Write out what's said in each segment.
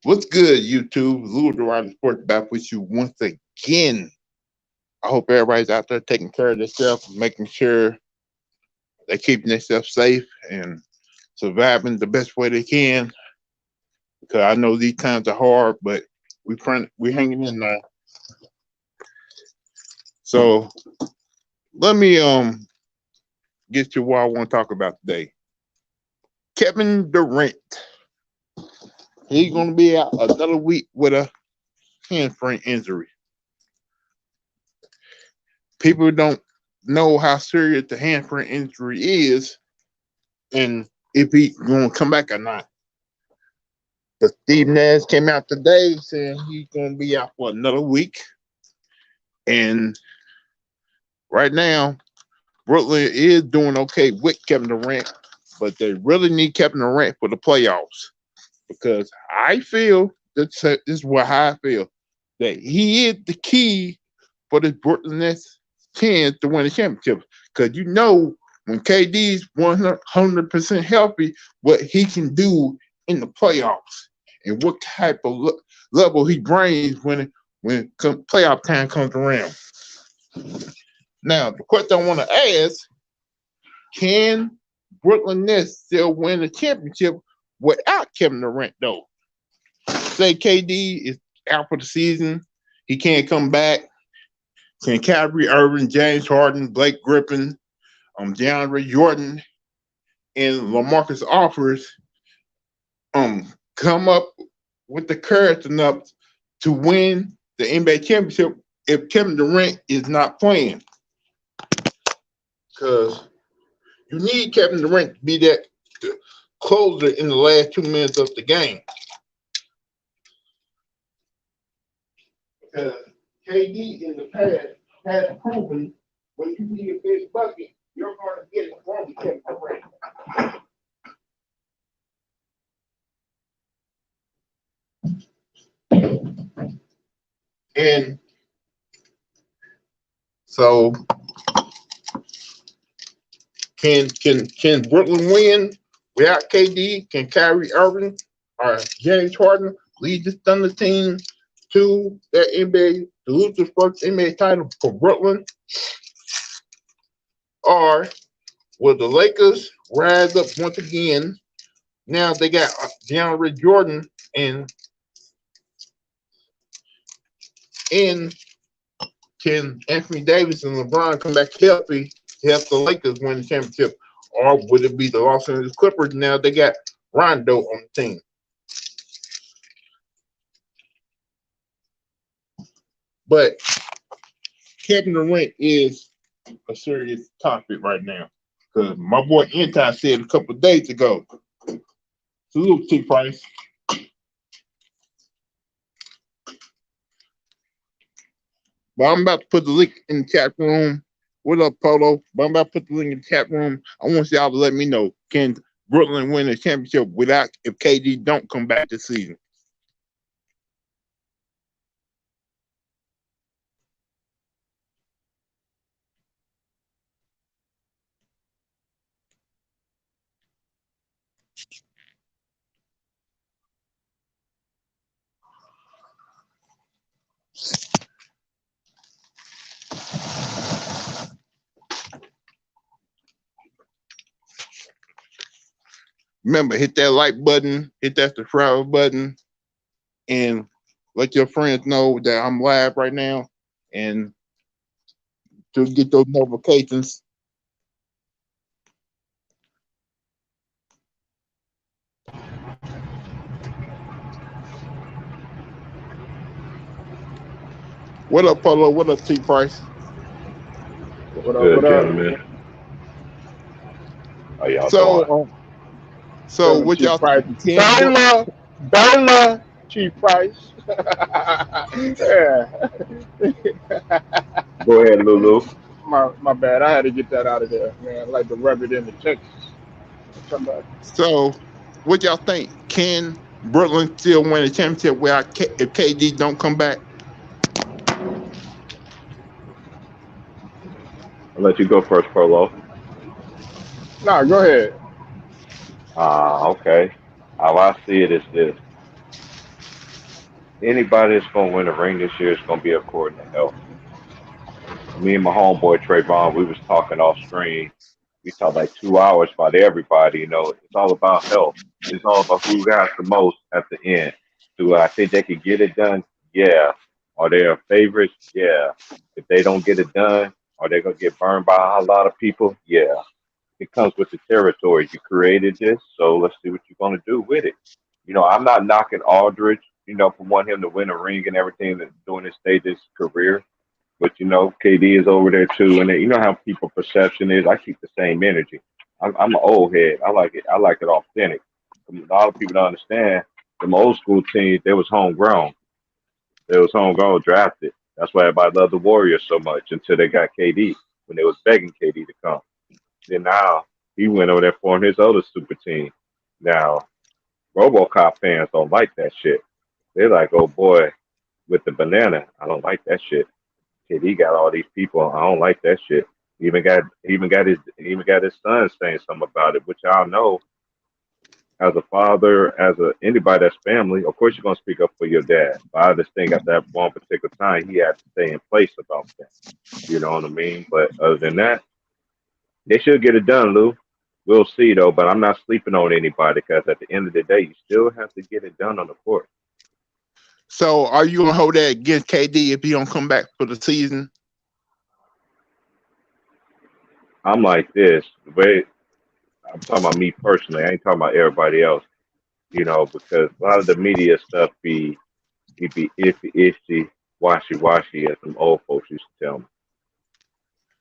What's good, YouTube? Louthewritersports back with you once again. I hope everybody's out there taking care of themselves, making sure they're keeping themselves safe and surviving the best way they can. Because I know these times are hard, but we hanging in there. So let me get to what I want to talk about today. Kevin Durant. He's gonna be out another week with a hamstring injury. People don't know how serious the hamstring injury is and if he's going to come back or not. But Steve Nash came out today saying he's going to be out for another week. And right now, Brooklyn is doing okay with Kevin Durant, but they really need Kevin Durant for the playoffs because I feel this is what I feel that he is the key for this Brooklyn Nets chance to win the championship. Because you know when KD's 100% healthy, what he can do in the playoffs and what type of level he brings when playoff time comes around. Now, the question I want to ask, can Brooklyn Nets still win the championship without Kevin Durant, though? Say KD is out for the season, he can't come back. Can Kyrie Irving, James Harden, Blake Griffin, DeAndre Jordan, and LaMarcus Aldridge come up with the courage enough to win the NBA championship if Kevin Durant is not playing? Because you need Kevin Durant to be that closer in the last 2 minutes of the game. Because KD in the past has proven when you need a big bucket, you're going to get it from Kevin Durant. And so can Brooklyn win without KD? Can Kyrie Irving or James Harden lead this Thunder team to that NBA, the Louthewritersports NBA title for Brooklyn? Or will the Lakers rise up once again? Now they got DeAndre Jordan and can Anthony Davis and LeBron come back healthy to help the Lakers win the championship? Or would it be the Los Angeles Clippers? Now they got Rondo on the team. But Kevin Durant is a serious topic right now. Because my boy Anti said a couple of days ago, salute T Price. But I'm about to put the link in the chat room. What up, Polo? But I'm about to put the link in the chat room. I want y'all to let me know, can Brooklyn win the championship without if KD don't come back this season? Remember, hit that like button, hit that subscribe button, and let your friends know that I'm live right now and to get those notifications. What up, Polo? What up, T Price? What up, good, gentlemen? How y'all doing? So what y'all think? Dollar, Chief Price. Yeah. Go ahead, Lulu. My bad. I had to get that out of there, man. I like to rub it into Texas. So what y'all think? Can Brooklyn still win a championship if KD don't come back? I'll let you go first, Polo. No, go ahead. Okay. How I see it is this. Anybody that's gonna win a ring this year is gonna be according to health. Me and my homeboy Trayvon, we was talking off screen. We talked like 2 hours about everybody. It's all about health. It's all about who got the most at the end. Do I think they could get it done? Yeah. Are they a favorites? Yeah. If they don't get it done, are they gonna get burned by a lot of people? Yeah. It comes with the territory. You created this, so let's see what you're gonna do with it. I'm not knocking Aldridge, for wanting him to win a ring and everything that during this stage of his career. But KD is over there too, and you know how people perception is. I keep the same energy. I'm an old head. I like it. I like it authentic. A lot of people don't understand. Them old school teams, they was homegrown. They was homegrown drafted. That's why everybody loved the Warriors so much until they got KD when they was begging KD to come. Then now he went over there forming his other super team. Now RoboCop fans don't like that shit. They're like, oh boy, with the banana, I don't like that shit. KD got all these people. I don't like that shit. He even got his son saying something about it, which I know as a father, as a anybody that's family. Of course, you're gonna speak up for your dad. But I just think at that one particular time, he had to stay in place about that. You know what I mean? But other than that, they should get it done, Lou. We'll see though. But I'm not sleeping on anybody because at the end of the day, you still have to get it done on the court. So are you gonna hold that against KD if he don't come back for the season? I'm like this. Wait, I'm talking about me personally. I ain't talking about everybody else. Because a lot of the media stuff be iffy, iffy, washy, washy, as some old folks used to tell me.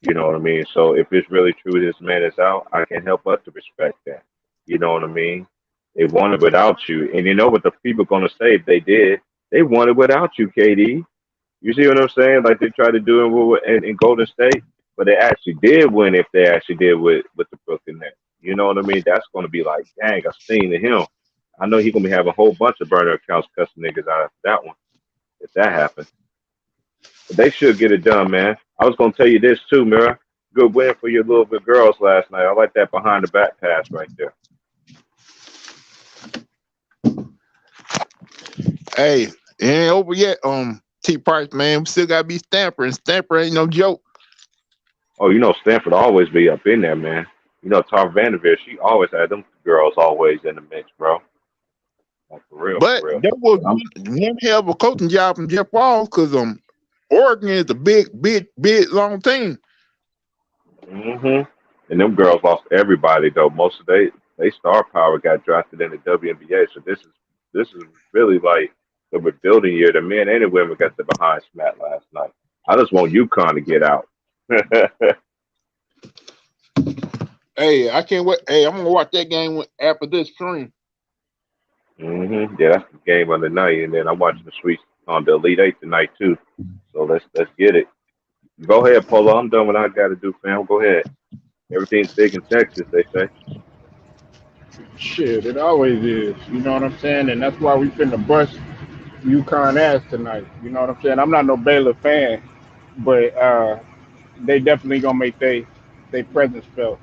You know what I mean? So if it's really true this man is out, I can't help but to respect that. You know what I mean? They wanted without you. And you know what the people gonna say if they did? They wanted without you, KD. You see what I'm saying? Like they tried to do in Golden State, but they actually did win if they actually did with the Brooklyn Nets. You know what I mean? That's gonna be like, dang, I seen to him. I know he's gonna be having a whole bunch of burner accounts cussing niggas out after that one, if that happens. But they should get it done, man. I was gonna tell you this too, Mira. Good win for your little bit girls last night. I like that behind the back pass right there. Hey, it ain't over yet. T Price, man, we still gotta be Stamper, and Stamper ain't no joke. Oh, Stanford always be up in there, man. Tar Vanderveer, she always had them girls always in the mix, bro. Like for real, for But real. that was one hell of a coaching job from Jeff Walls, because Oregon is a big long team. And them girls lost everybody though. Most of they star power got drafted in the WNBA. So this is really like the rebuilding year. The men and the women got the behind smack last night. I just want UConn to get out. Hey, I can't wait. Hey, I'm gonna watch that game after this stream. Yeah, that's the game of the night, and then I'm watching the Sweets on the Elite Eight tonight too. So let's get it. Go ahead, Polo. I'm done what I got to do, fam. Go ahead. Everything's big in Texas, they say. Shit, it always is. You know what I'm saying? And that's why we finna bust UConn ass tonight. You know what I'm saying? I'm not no Baylor fan, but they definitely gonna make they presence felt.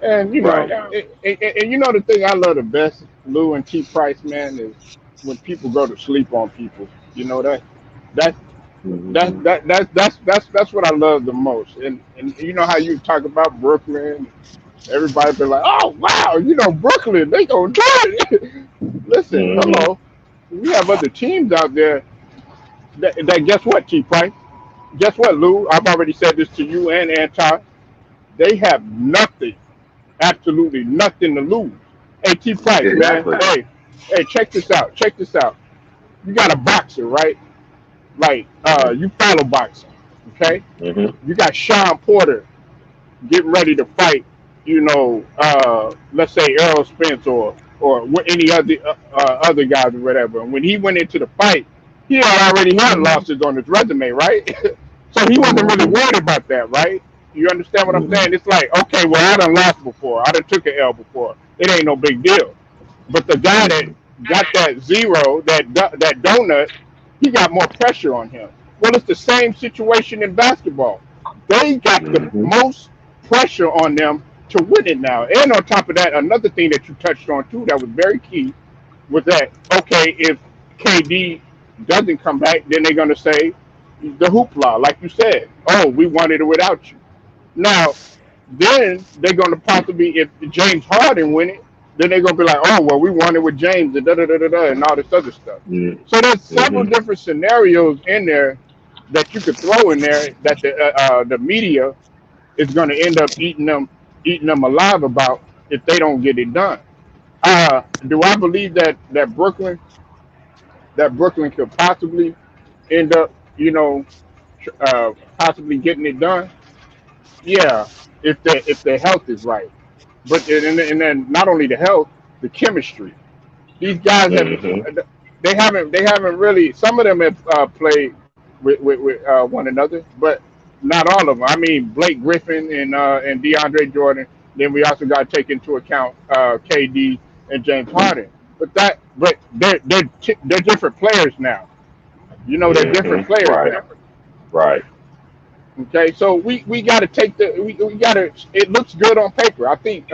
And Right. and you know the thing I love the best, Lou and T Price, man, is when people go to sleep on people. You know that Hmm. that's what I love the most. And you know how you talk about Brooklyn, everybody be like, oh wow, Brooklyn, they gonna do it. Listen, Hmm. hello, we have other teams out there that guess what, T Price? Guess what, Lou? I've already said this to you and Anton. They have nothing, absolutely nothing to lose. Hey, T Price, man. Exactly. Hey, check this out. Check this out. You got a boxer, right? Like, Hmm. you follow boxing, okay? Hmm. You got Sean Porter getting ready to fight, let's say Errol Spence or any other guys or whatever. And when he went into the fight, he had already had Hmm. losses on his resume, right? So he wasn't really Hmm. worried about that, right? You understand what I'm Hmm. saying? It's like, okay, well, I done lost before. I done took an L before. It ain't no big deal. But the guy that Hmm. got that zero, that donut, he got more pressure on him. Well, it's the same situation in basketball. They got the Hmm. most pressure on them to win it now. And on top of that, another thing that you touched on too that was very key was that okay, if KD doesn't come back, then they're gonna say the hoopla, like you said. Oh, we wanted it without you. Now, then they're gonna possibly, if James Harden win it, then they're gonna be like, oh well, we won it with James and da da da da da and all this other stuff. So there's several Mm-hmm. different scenarios in there that you could throw in there that the media is gonna end up eating them alive about if they don't get it done. Do I believe that Brooklyn could possibly end up, possibly getting it done? Yeah, if their health is right. But and then not only the health, the chemistry. These guys have Mm-hmm. they haven't really. Some of them have played with one another, but not all of them. I mean, Blake Griffin and DeAndre Jordan. Then we also got to take into account KD and James Harden. But they're different players now. They're different Mm-hmm. players Right. now. Right. Okay, so we got to we got to. It looks good on paper. I think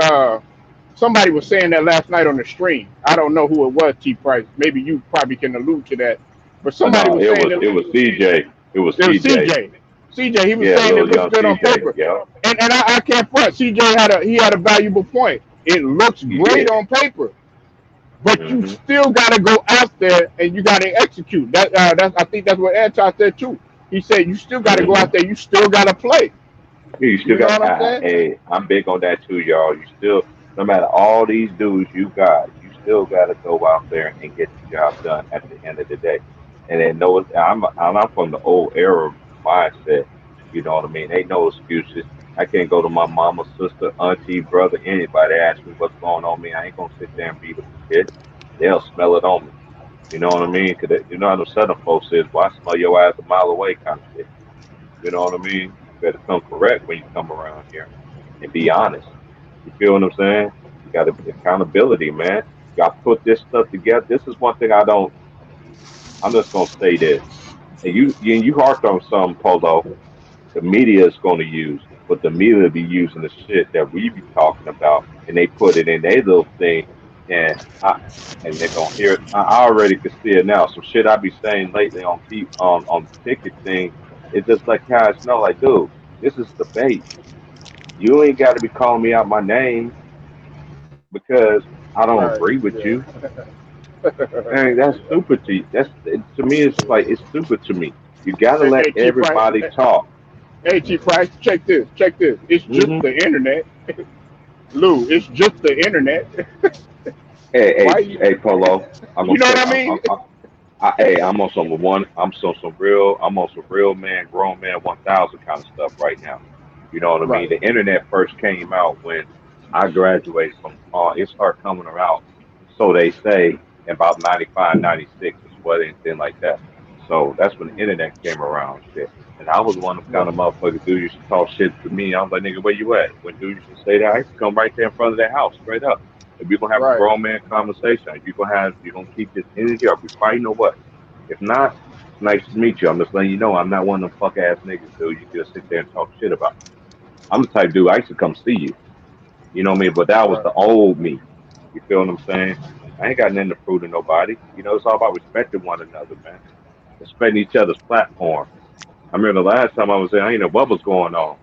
somebody was saying that last night on the stream. I don't know who it was, T Price. Maybe you probably can allude to that. But somebody No, was saying that it was CJ. It was it was CJ. CJ. CJ, he was Yeah, saying it little looks young good on CJ. paper, Yeah, and I can't front. CJ had a valuable point. It looks he great did. on paper, but you Mm-hmm. still got to go out there and you got to execute. I think that's what Anton said too. He said you still got to go Mm-hmm. out there. You still got to play. Yeah, you still You know got. what I'm saying? Hey, I'm big on that too, y'all. You still, no matter all these dudes you got, you still got to go out there and get the job done at the end of the day. And then know it. I'm from the old era mindset. You know what I mean? Ain't no excuses. I can't go to my mama, sister, auntie, brother, anybody ask me what's going on me. I ain't gonna sit there and beat them for shit. They'll smell it on me. You know what I mean? Cause you know how the southern folks is. Well, I smell your ass a mile away, kind of shit. You know what I mean? You better come correct when you come around here and be honest. You feel what I'm saying? You got to accountability, man. You got to put this stuff together. This is one thing I don't. I'm just gonna say this, and you harped on some Polo. The media is going to use, but the media be using the shit that we be talking about, and they put it in their little thing, and and they're gonna hear it. I already can see it now. Some shit I be saying lately on the ticket thing. It's just like guys know, like, dude, this is debate. You ain't got to be calling me out my name because I don't Right. agree with Yeah. you. Man, that's stupid to you. To me. It's like it's stupid to me. You got to Hey, let hey, T Price. everybody talk. Hey, T Price. Check this. Check this. It's just Hmm. the internet, Lou. It's just the internet. Hey, Why you? hey, Polo. I'm You gonna know say, what I mean? hey, I'm on some one. I'm on some real man, grown man, 1,000 kind of stuff right now. You know what I mean? Right. The internet first came out when I graduated from. It started coming out, so they say, in about 95, 96, or what, anything like that. So that's when the internet came around, shit. And I was one of them kind Right. of motherfuckers dude used to talk shit to me. I was like, nigga, where you at? When dude used to say that, I used to come right there in front of their house, straight up. If you're gonna have a Right. grown man conversation, if you're gonna keep this energy, are we fighting or what? If not, it's nice to meet you. I'm just letting you know I'm not one of them fuck ass niggas, dude. You just sit there and talk shit about me. I'm the type dude I used to come see you. You know what I mean? But that was Right. the old me. You feel what I'm saying? I ain't got nothing to prove to nobody. You know, it's all about respecting one another, man. Respecting each other's platform. I remember the last time I was there, I ain't know what was going on.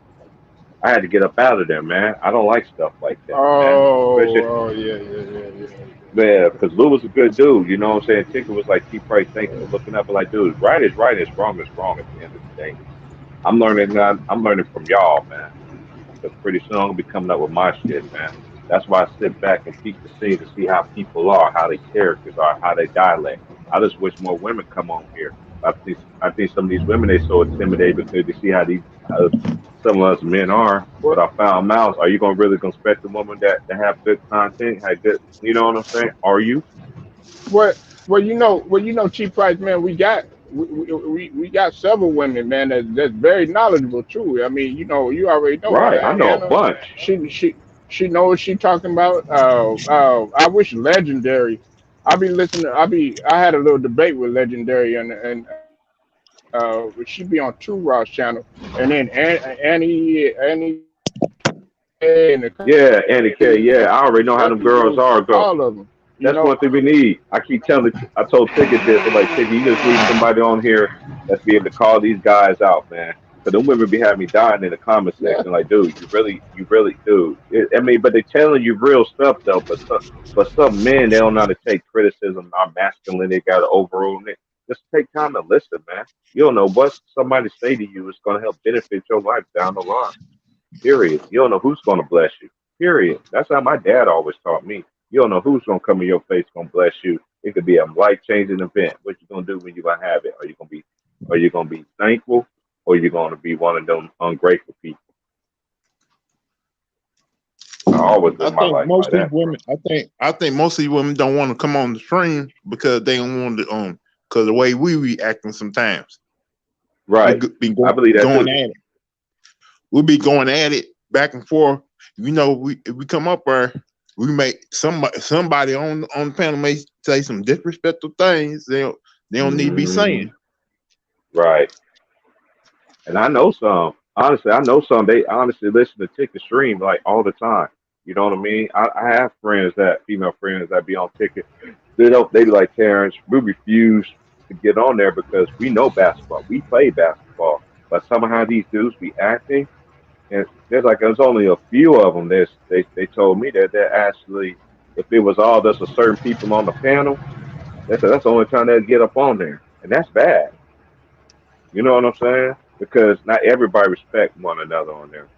I had to get up out of there, man. I don't like stuff like that, man. Especially, Oh. Oh. Yeah. Yeah. Yeah. Yeah. man, because Lou was a good dude. You know what I'm saying? Ticket was like, T Price, thanks for looking up. But like, dude, right is wrong is wrong at the end of the day. I'm learning from y'all, man. Because pretty soon I'm gonna be coming up with my shit, man. That's why I sit back and peek the scene to see how people are, how their characters are, how they dialect. I just wish more women come on here. I think some of these women they so intimidated because they see how some of us men are. But Well, I found out, are you gonna really gonna expect a woman that have good content, have good, you know what I'm saying? Are you? Chief Price, man, we got several women, man, that's very knowledgeable too. I mean, you already know Right. I know a Anna. bunch. She knows what she talking about. I wish Legendary. I had a little debate with Legendary, and she be on Two Raw's channel, and then Annie K and a couple of Yeah, others. Andy K. Yeah, I already know how them She knows girls are. Go. all of them. You That's know, one thing we need. I keep telling. I told Ticket this. I'm like, Ticket, you just need somebody on here that's be able to call these guys out, man. Because them women be having me dying in the comment yeah, section. Like, dude, you really, dude. I mean, but they telling you real stuff though. But some men, they don't know how to take criticism, not masculine. They got to overrule it. Just take time to listen, man. You don't know what somebody say to you is going to help benefit your life down the line. Period. You don't know who's going to bless you. Period. That's how my dad always taught me. You don't know who's going to come in your face going to bless you. It could be a life changing event. What you going to do when you going to have it? Are you going to be thankful, or are you going to be one of them ungrateful people? I always I live my think life by most of these that, bro. women, I think most of these women don't want to come on the stream because they don't want to because the way we reacting sometimes we Right. could be I believe that going too. at it. We'll be going at it back and forth. You know, we if we come up there, we may somebody on the panel may say some disrespectful things they don't need to be Hmm. saying. Right. And I know some. Honestly, I know some. They honestly listen to Ticket Stream like all the time. You know what I mean? I have friends that female friends that be on Ticket. They don't. They be like, Terrence, we refuse to get on there because we know basketball. We play basketball, but somehow these dudes be acting, and there's only a few of them. They told me that they're actually, if it was all just a certain people on the panel, that's the only time they'd get up on there, and that's bad. You know what I'm saying? Because not everybody respect one another on there.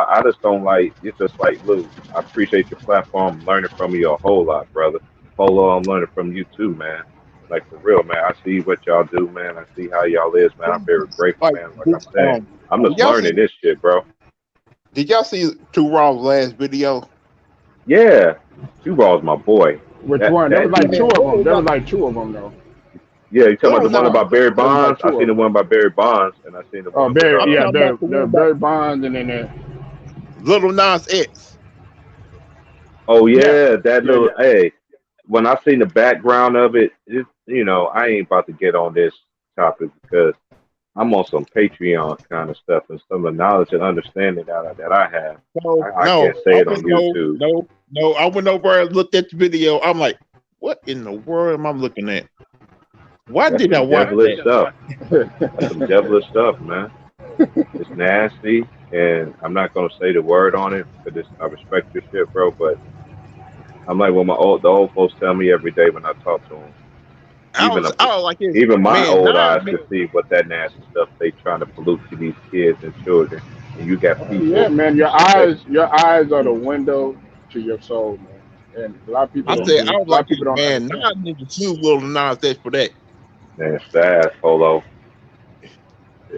I just don't like. It's just like Lou. I appreciate your platform. I'm learning from you a whole lot, brother. Polo, I'm learning from you too, man. Like for real, man. I see what y'all do, man. I see how y'all is, man. I'm very grateful, Like, man. Like I'm saying, I'm did just y'all see learning this shit, bro. Two Raw's last video? Yeah, Two Ball's my boy. which That one? There was that like dude. two Man, of them. There was like two of them though. Yeah, you talking about the one Durant, Right. about Barry There was like Bonds? I two seen of the them. one about Barry Bonds, and I seen the Oh, one with Barry, I'm yeah, talking about the one about Barry Bonds, and then Little Nas X. Oh yeah, yeah, that yeah, little. yeah. Hey, when I seen the background of it, I ain't about to get on this topic because I'm on some Patreon kind of stuff and some of the knowledge and understanding that I have. No, I no, can't say I it on went no, YouTube. no, no. I went over and looked at the video. I'm like, what in the world am I looking at? Why That's did I some watch devilish that? stuff. That's some devilish stuff, man. It's nasty, and I'm not gonna say the word on it because I respect your shit, bro. But I'm like what the old folks tell me every day when I talk to them. Even a, I was like, this even my man, old nine eyes minutes. could see what that nasty stuff they trying to pollute to these kids and children. And you got Oh, yeah, people man. that Your eyes are the window to your soul, man. And a lot of people I don't. said, hmm I was A lot like, of people don't man, understand. nine niggas sue Little Nas X for that. man, it's sad, Polo.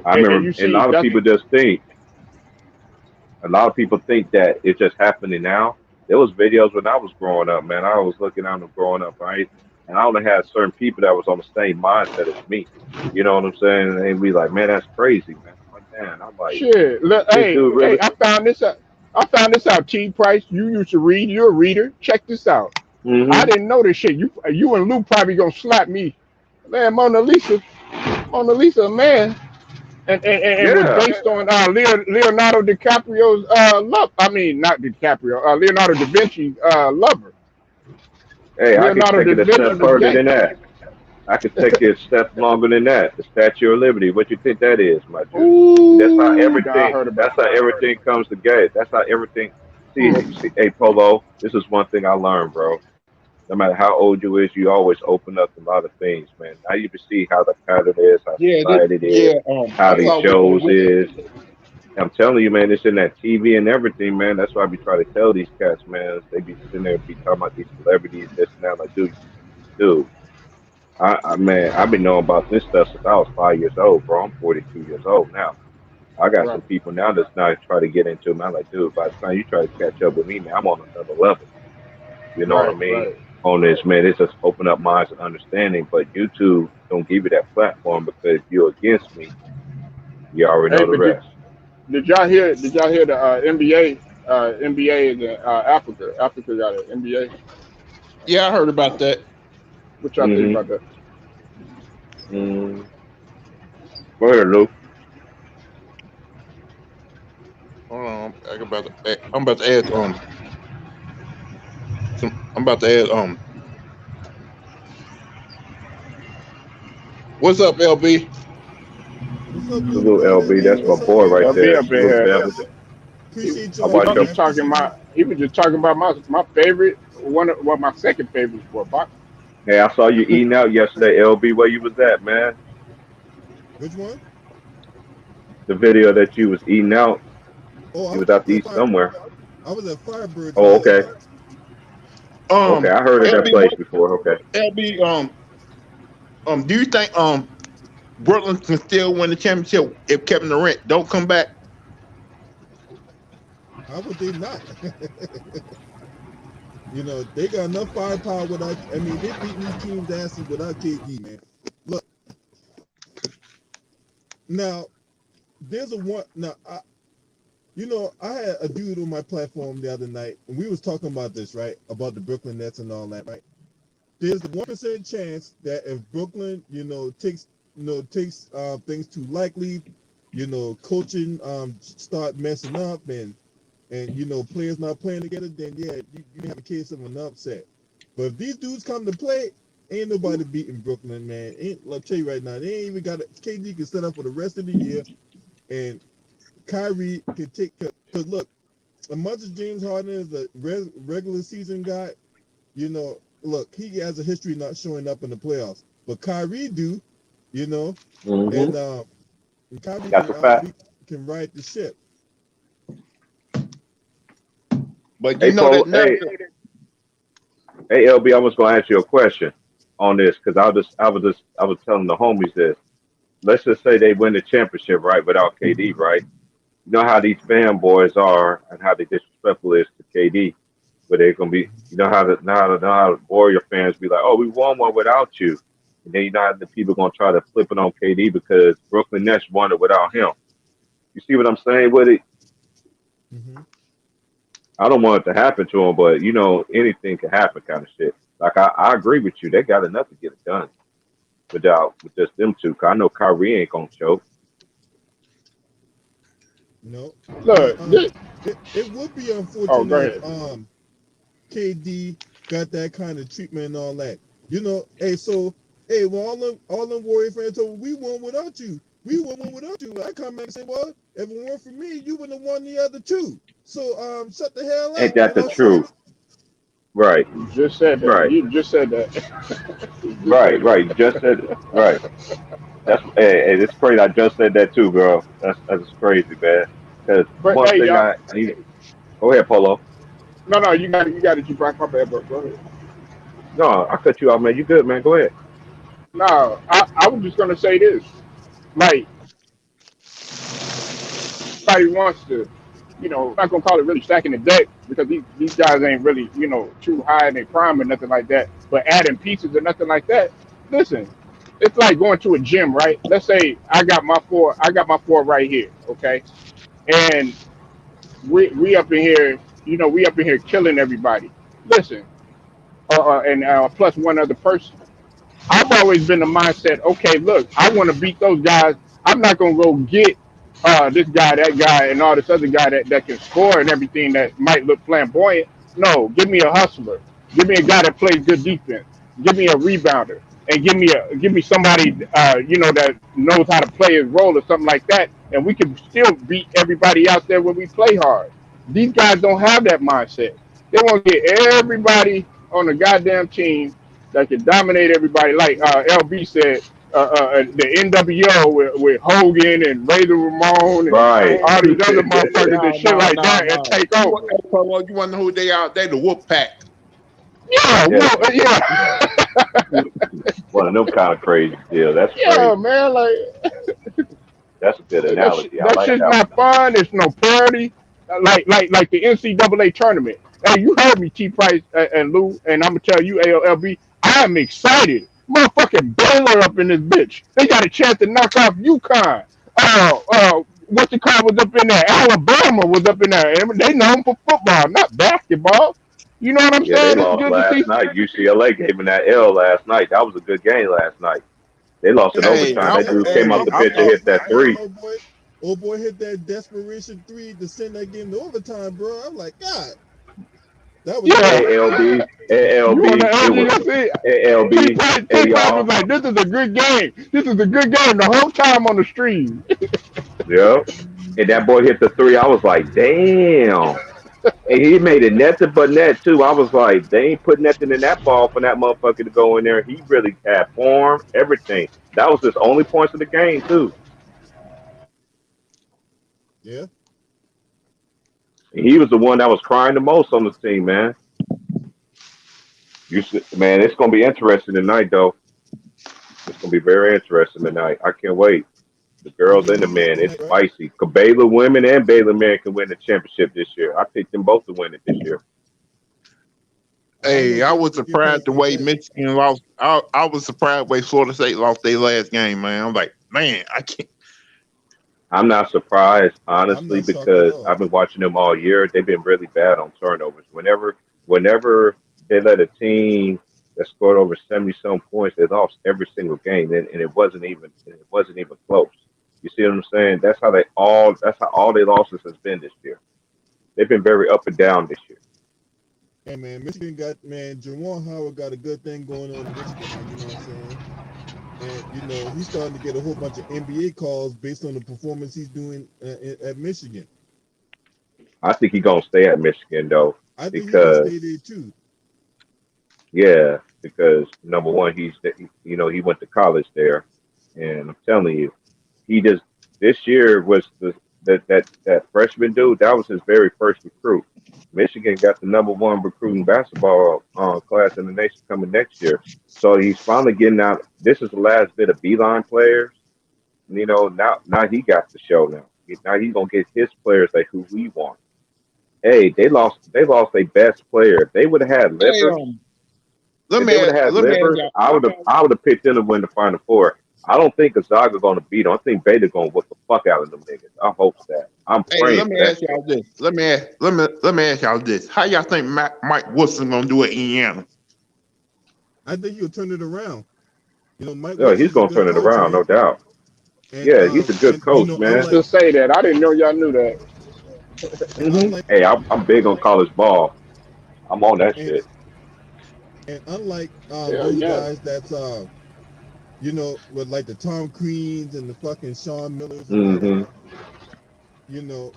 I And remember, you and a see, lot of that's people just think, a lot of people think that it's just happening now. There was videos when I was growing up, man. I was looking at them growing up, right? And I only had certain people that was on the same mindset as me. You know what I'm saying? And they be like, man, that's crazy, man. I'm like, man, I'm like, shit. Look, this hey, dude hey, really? I found this out. I found this out. T Price, you used to read. You're a reader. Check this out. I Hmm. didn't know this shit. You and Lou probably gonna slap me, man. Mona Lisa, man. And was Yeah. based on Leonardo DiCaprio's love. I mean, not DiCaprio. Leonardo da Vinci's lover. Hey, I could Leonardo take da it a Vinci step was further gay. than that. I could take it a step longer than that. The Statue of Liberty. What you think that is, my dude? That's how Ooh, I everything. heard That's about how that. everything comes together. That's how everything. See, hey Polo. This is one thing I learned, bro. No matter how old you is, you always open up a lot of things, man. Now you can see how the pattern is, how society is, how I these saw what shows is. I'm telling you, man, it's in that TV and everything, man. That's why I be trying to tell these cats, man. They be sitting there and be talking about these celebrities, this and that. Like, dude, man, I've been knowing about this stuff since I was 5 years old, bro. I'm 42 years old now. I got some Right, people now that's not try to get into it. Man, I'm like, dude, by the time you try to catch up with me, man, I'm on another level. You know what I right, mean? right. On this, man, it's just open up minds and understanding. But YouTube don't give you that platform because if you're against me, you already Hey, know the but rest. did y'all hear? Did y'all hear the NBA? NBA is in Africa. Africa got an NBA. Yeah, I heard about that. What y'all think Mm-hmm. about that? Mm. Go ahead, Lou. Hold on, I'm about to add I'm about to add What's up, LB? What's up, Salute Louthewriter? LB. Hey, That's my what's up, boy right everybody? LB there. up in Salute here. family. Appreciate How He y'all, was about just you? man. talking Appreciate you. about. He was just talking about my favorite my second favorite sport, boxing. Hey, I saw you eating out yesterday, LB. Where you was at, man? Which one? The video that you was eating out. Oh, You was out to eat somewhere. I was at Firebirds Oh, last okay. night. Okay, I heard of that LB, place before. Okay. LB, do you think Brooklyn can still win the championship if Kevin Durant don't come back? How would they not? They got enough firepower without. I mean, they beating these teams' asses without KD, man. Look, now there's a one. Now, I had a dude on my platform the other night, and we was talking about this, right? About the Brooklyn Nets and all that, right? There's a 1% chance that if Brooklyn, takes things too likely, coaching start messing up and players not playing together, then yeah, you have a case of an upset. But if these dudes come to play, ain't nobody beating Brooklyn, man. I'll tell you right now, they ain't even got it. KD can set up for the rest of the year, and Kyrie can take. Because look, as much as James Harden is a regular season guy, look, he has a history not showing up in the playoffs, but Kyrie do, Mm-hmm. and Kyrie That's a fact. can ride the ship. But you Hey, know that Polo. Hey, narrative. hey, LB. I was gonna ask you a question on this because I was telling the homies this. Let's just say they win the championship, right, without KD, right? You know how these fanboys are and how they disrespectful is to KD, but they're gonna be, you know how the Warrior fans be like, oh, we won one without you, and then you know how the people gonna try to flip it on KD because Brooklyn Nets won it without him. You see what I'm saying with it? Mm-hmm. I don't want it to happen to him, but anything can happen, kind of shit. Like I agree with you, they got enough to get it done with just them two. 'Cause I know Kyrie ain't gonna choke. Now Look, it would be oh, go unfortunate ahead. if KD got that kind of treatment and all that. Well, all them Warrior fans told me, we won without you. We won without you. I come back and say, well, if it weren't for me, you wouldn't have won the other two. So shut the hell Ain't up. You that know the what I'm saying? truth? Right, You just said that. right, You just said that. You just right, said right. You just said it. Right. Hey, it's crazy. I just said that too, girl. That's crazy, man. Because but one hey, thing y'all. I need. Go ahead, Polo. No, you got it. You got it. You brought my bad, bro. Go ahead. No, I cut you off, man. You good, man? Go ahead. No, I was just gonna say this. Like, somebody wants to, I'm not gonna call it really stacking the deck because these guys ain't really, too high in their prime or nothing like that. But adding pieces or nothing like that. Listen, it's like going to a gym, right? Let's say I got my four right here, okay? And we up in here, we up in here killing everybody. Listen, and plus one other person. I've always been the mindset, okay, look, I want to beat those guys. I'm not going to go get this guy, that guy, and all this other guy that can score and everything that might look flamboyant. No, give me a hustler. Give me a guy that plays good defense. Give me a rebounder. And give me somebody that knows how to play his role or something like that, and we can still beat everybody out there when we play hard. These guys don't have that mindset. They want to get everybody on the goddamn team that can dominate everybody. Like LB said, the NWO with Hogan and Razor Ramon and Right. all these other motherfuckers and No, shit no, like no, that and no. take over. You want to know who they are? They the Wolf Pack. Yeah, Yeah. well, yeah, One of them kind of crazy deal. That's yeah, crazy. man. Like That's a good analogy. I that like shit's that one. not fun. It's no party. Like the NCAA tournament. Hey, you heard me, T Price and Lou, and I'm gonna tell you, ALB, I am excited. Motherfucking Baylor up in this bitch. They got a chance to knock off UConn. What's the call was up in there? Alabama was up in there. And they known for football, not basketball. You know what I'm Yeah, they saying? It's lost good to last see. night. UCLA gave them that L last night. That was a good game last night. They lost in Hey, overtime. That dude came off the bench and I'm hit that Man, three. old boy hit that desperation three to send that game to overtime, bro. I'm like, God. That was Yeah. good. ALB, You on the ALB, it was LG? ALB. Hey T-Price was y'all, like, this is a good game. This is a good game the whole time on the stream. yep. And that boy hit the three. I was like, damn. And he made it net to but net too. I was like, they ain't put nothing in that ball for that motherfucker to go in there. He really had form, everything. That was his only points of the game too. Yeah. And he was the one that was crying the most on the team, man. Man, it's gonna be interesting tonight, though. It's gonna be very interesting tonight. I can't wait. The You girls know and the who's men, winning it's tonight, right? spicy. Baylor women and Baylor men can win the championship this year. I picked them both to win it this year. I don't know Hey, if I they was want to get surprised past the the way fact. Michigan lost. I was surprised the way Florida State lost their last game, man. I'm like, man, I can't. I'm not surprised, I'm honestly, not shocked at because all. I've been watching them all year. They've been really bad on turnovers. Whenever they let a team that scored over 70 some points, they lost every single game, and it wasn't even close. You see what I'm saying? That's how all their losses has been this year. They've been very up and down this year. Hey man, Michigan got man, Jawan Howard got a good thing going on in Michigan now, you know what I'm saying? And you know, he's starting to get a whole bunch of NBA calls based on the performance he's doing at Michigan. I think he's gonna stay at Michigan though, I think he's gonna because stay there too. yeah, because number one, he went to college there, and I'm telling you, he just this year was that freshman dude. That was his very first recruit. Michigan got the number one recruiting basketball class in the nation coming next year. So he's finally getting out. This is the last bit of Beeline players. Now he got the show now. Now he's gonna get his players like who we want. Hey, they lost their best player. If they would have had Hey, Livers, let if me they would ask, have had let me ask Livers, y'all. I would have picked them to win the Final Four. I don't think Gonzaga gonna beat them. I think Baylor gonna whip the fuck out of them niggas. I hope that. I'm Hey, praying let for me that ask shit. y'all this. Let me ask y'all this. How y'all think Mike Wilson gonna do at Indiana? I think he'll turn it around. You know, Mike Yeah, he's Wilson's a gonna good turn it coach, around, man. no doubt. Yeah, he's a good And you coach, know, I man. to say that. I didn't know y'all knew that. unlike Hey, I'm big on college ball. I'm on that and shit. unlike Hell those yeah. guys that's you know, with like the Tom Creans and the fucking Sean Millers and all hmm that, you know,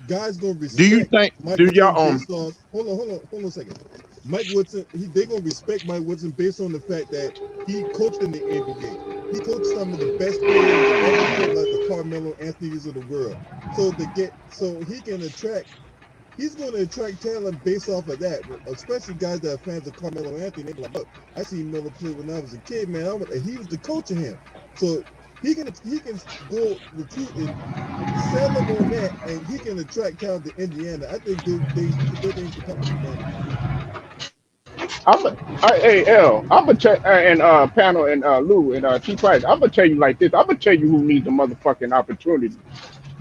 guys gonna Do you respect think? Mike Do Woodson y'all based on hold on a second. Mike Woodson, they gonna respect Mike Woodson based on the fact that he coached in the NBA. He coached some of the best players that ever played, like the Carmelo Anthony's of the world. So he can attract. He's going to attract talent based off of that, especially guys that are fans of Carmelo Anthony. They be like, look, I seen Melo play when I was a kid, man. He was the coach of him, so he can go recruit and sell them on that, and he can attract talent to Indiana. I think good things to come from Indiana, man. Hey L, I'm gonna tell and panel and Lou and T Price. I'm gonna tell you like this. I'm gonna tell you who needs a motherfucking opportunity.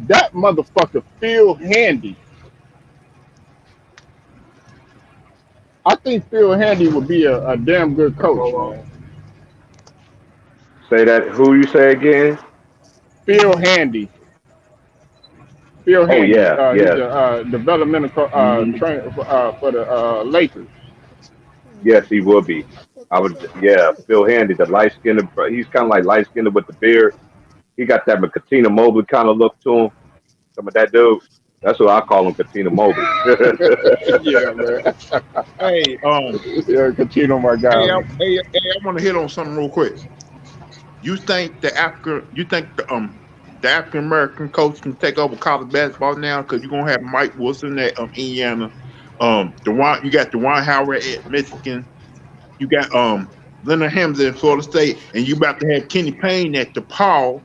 That motherfucker Phil Handy. I think Phil Handy would be a damn good coach, man. Say that. Who you say again? Phil Phil Handy. Handy. Phil Oh Handy. yeah, He's yeah. the developmental hmm trainer for the Lakers. Man, Yes, he will what be. the fuck I is would. that? Yeah, Shit. Phil Handy, the light skinned. He's kind of like light skinned with the beard. He got that Katina Mobley kind of look to him. Some of that dude. That's what I call him, Katina Mobley. Yeah, man. hey, Yeah, Catino, my guy, man. I want to hit on something real quick. You think the African American coach can take over college basketball now because you're gonna have Mike Wilson at Indiana, you got Dewan Howard at Michigan, you got Leonard Hamilton at Florida State, and you about to have Kenny Payne at DePaul,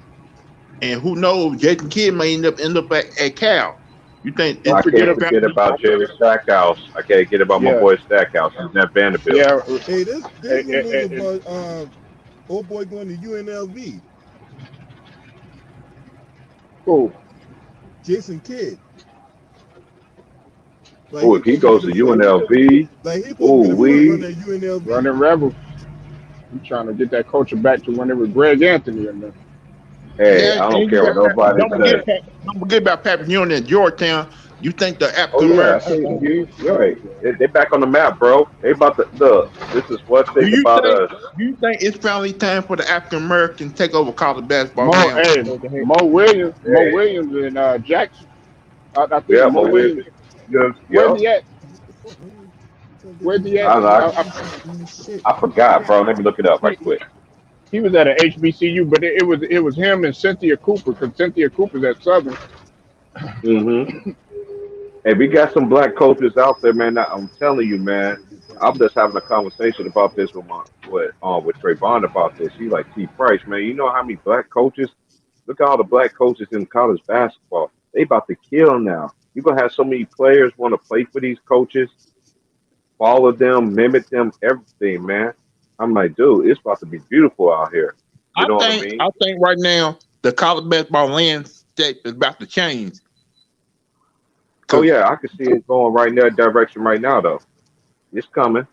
and who knows, Jason Kidd may end up at Cal. You think Don't I it's forget can't it's about about forget about Jerry Stackhouse. I can't forget about my yeah, boy Stackhouse. He's at Vanderbilt. yeah. Hey, there's rumors And about old boy going to UNLV. cool. Jason Kidd. Like Oh, he's if he supposed to be goes the to front. UNLV, Like he's supposed to be ooh the front we runner at UNLV. Running Rebels. I'm trying to get that culture back to when it was Greg Anthony in there. hey, yeah, I don't and you care what got nobody says. Don't forget about Patrick Ewing at Georgetown. You think the Oh African yeah, I American? think you're right. They back on the map, bro. They about to look. This is one Do thing you about think? us. Do you think it's finally time for the African American to take over college basketball Mo, now? hey, Mo Hey, Williams and Jackson. I think yeah, Mo Mo Williams. Williams. Where's Yep. he at? Where's he at? I don't know. I forgot, bro. Let me look it up right He, quick. he was at a HBCU, but it was him and Cynthia Cooper because Cynthia Cooper's at Southern. Mm-hmm. Hey, we got some black coaches out there, man. I'm telling you, man. I'm just having a conversation about this with Trayvon about this. He like T. Price, man. You know how many black coaches? Look at all the black coaches in college basketball. They about to kill now. You're gonna have so many players want to play for these coaches, follow them, mimic them, everything, man. I'm like, dude, it's about to be beautiful out here. You I know what I think. mean? I think right now the college basketball landscape is about to change. Oh Cause yeah, I can see it going right in that direction right now, though. It's coming.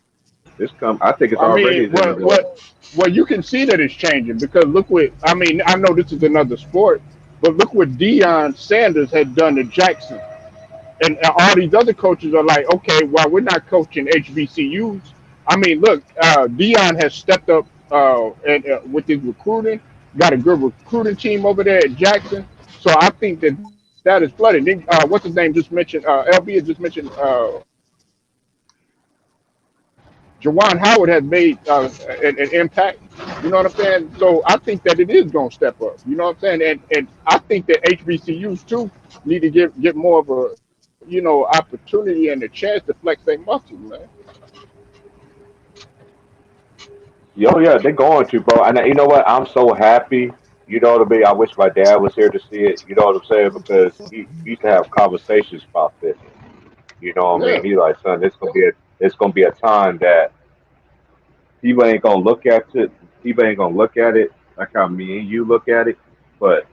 It's coming. I think it's I already mean, in the works. well, you can see that it's changing because look what I mean. I know this is another sport, but look what Deion Sanders had done to Jackson, and all these other coaches are like, okay, well, we're not coaching HBCUs. I mean, look, Deion has stepped up and with his recruiting, got a good recruiting team over there at Jackson. So I think that is flooded. Then, what's his name just mentioned? LB had just mentioned Jawan Howard has made an impact. You know what I'm saying? So I think that it is going to step up. You know what I'm saying? And I think that HBCUs too need to get more of a opportunity and a chance to flex their muscles, man. Oh yeah, they're going to, bro. And you know what? I'm so happy. You know what I mean? I wish my dad was here to see it. You know what I'm saying? Because he used to have conversations about this. You know what I Yeah, mean? He like, son, it's gonna be a time that people ain't gonna look at it. People ain't gonna look at it like how me and you look at it. But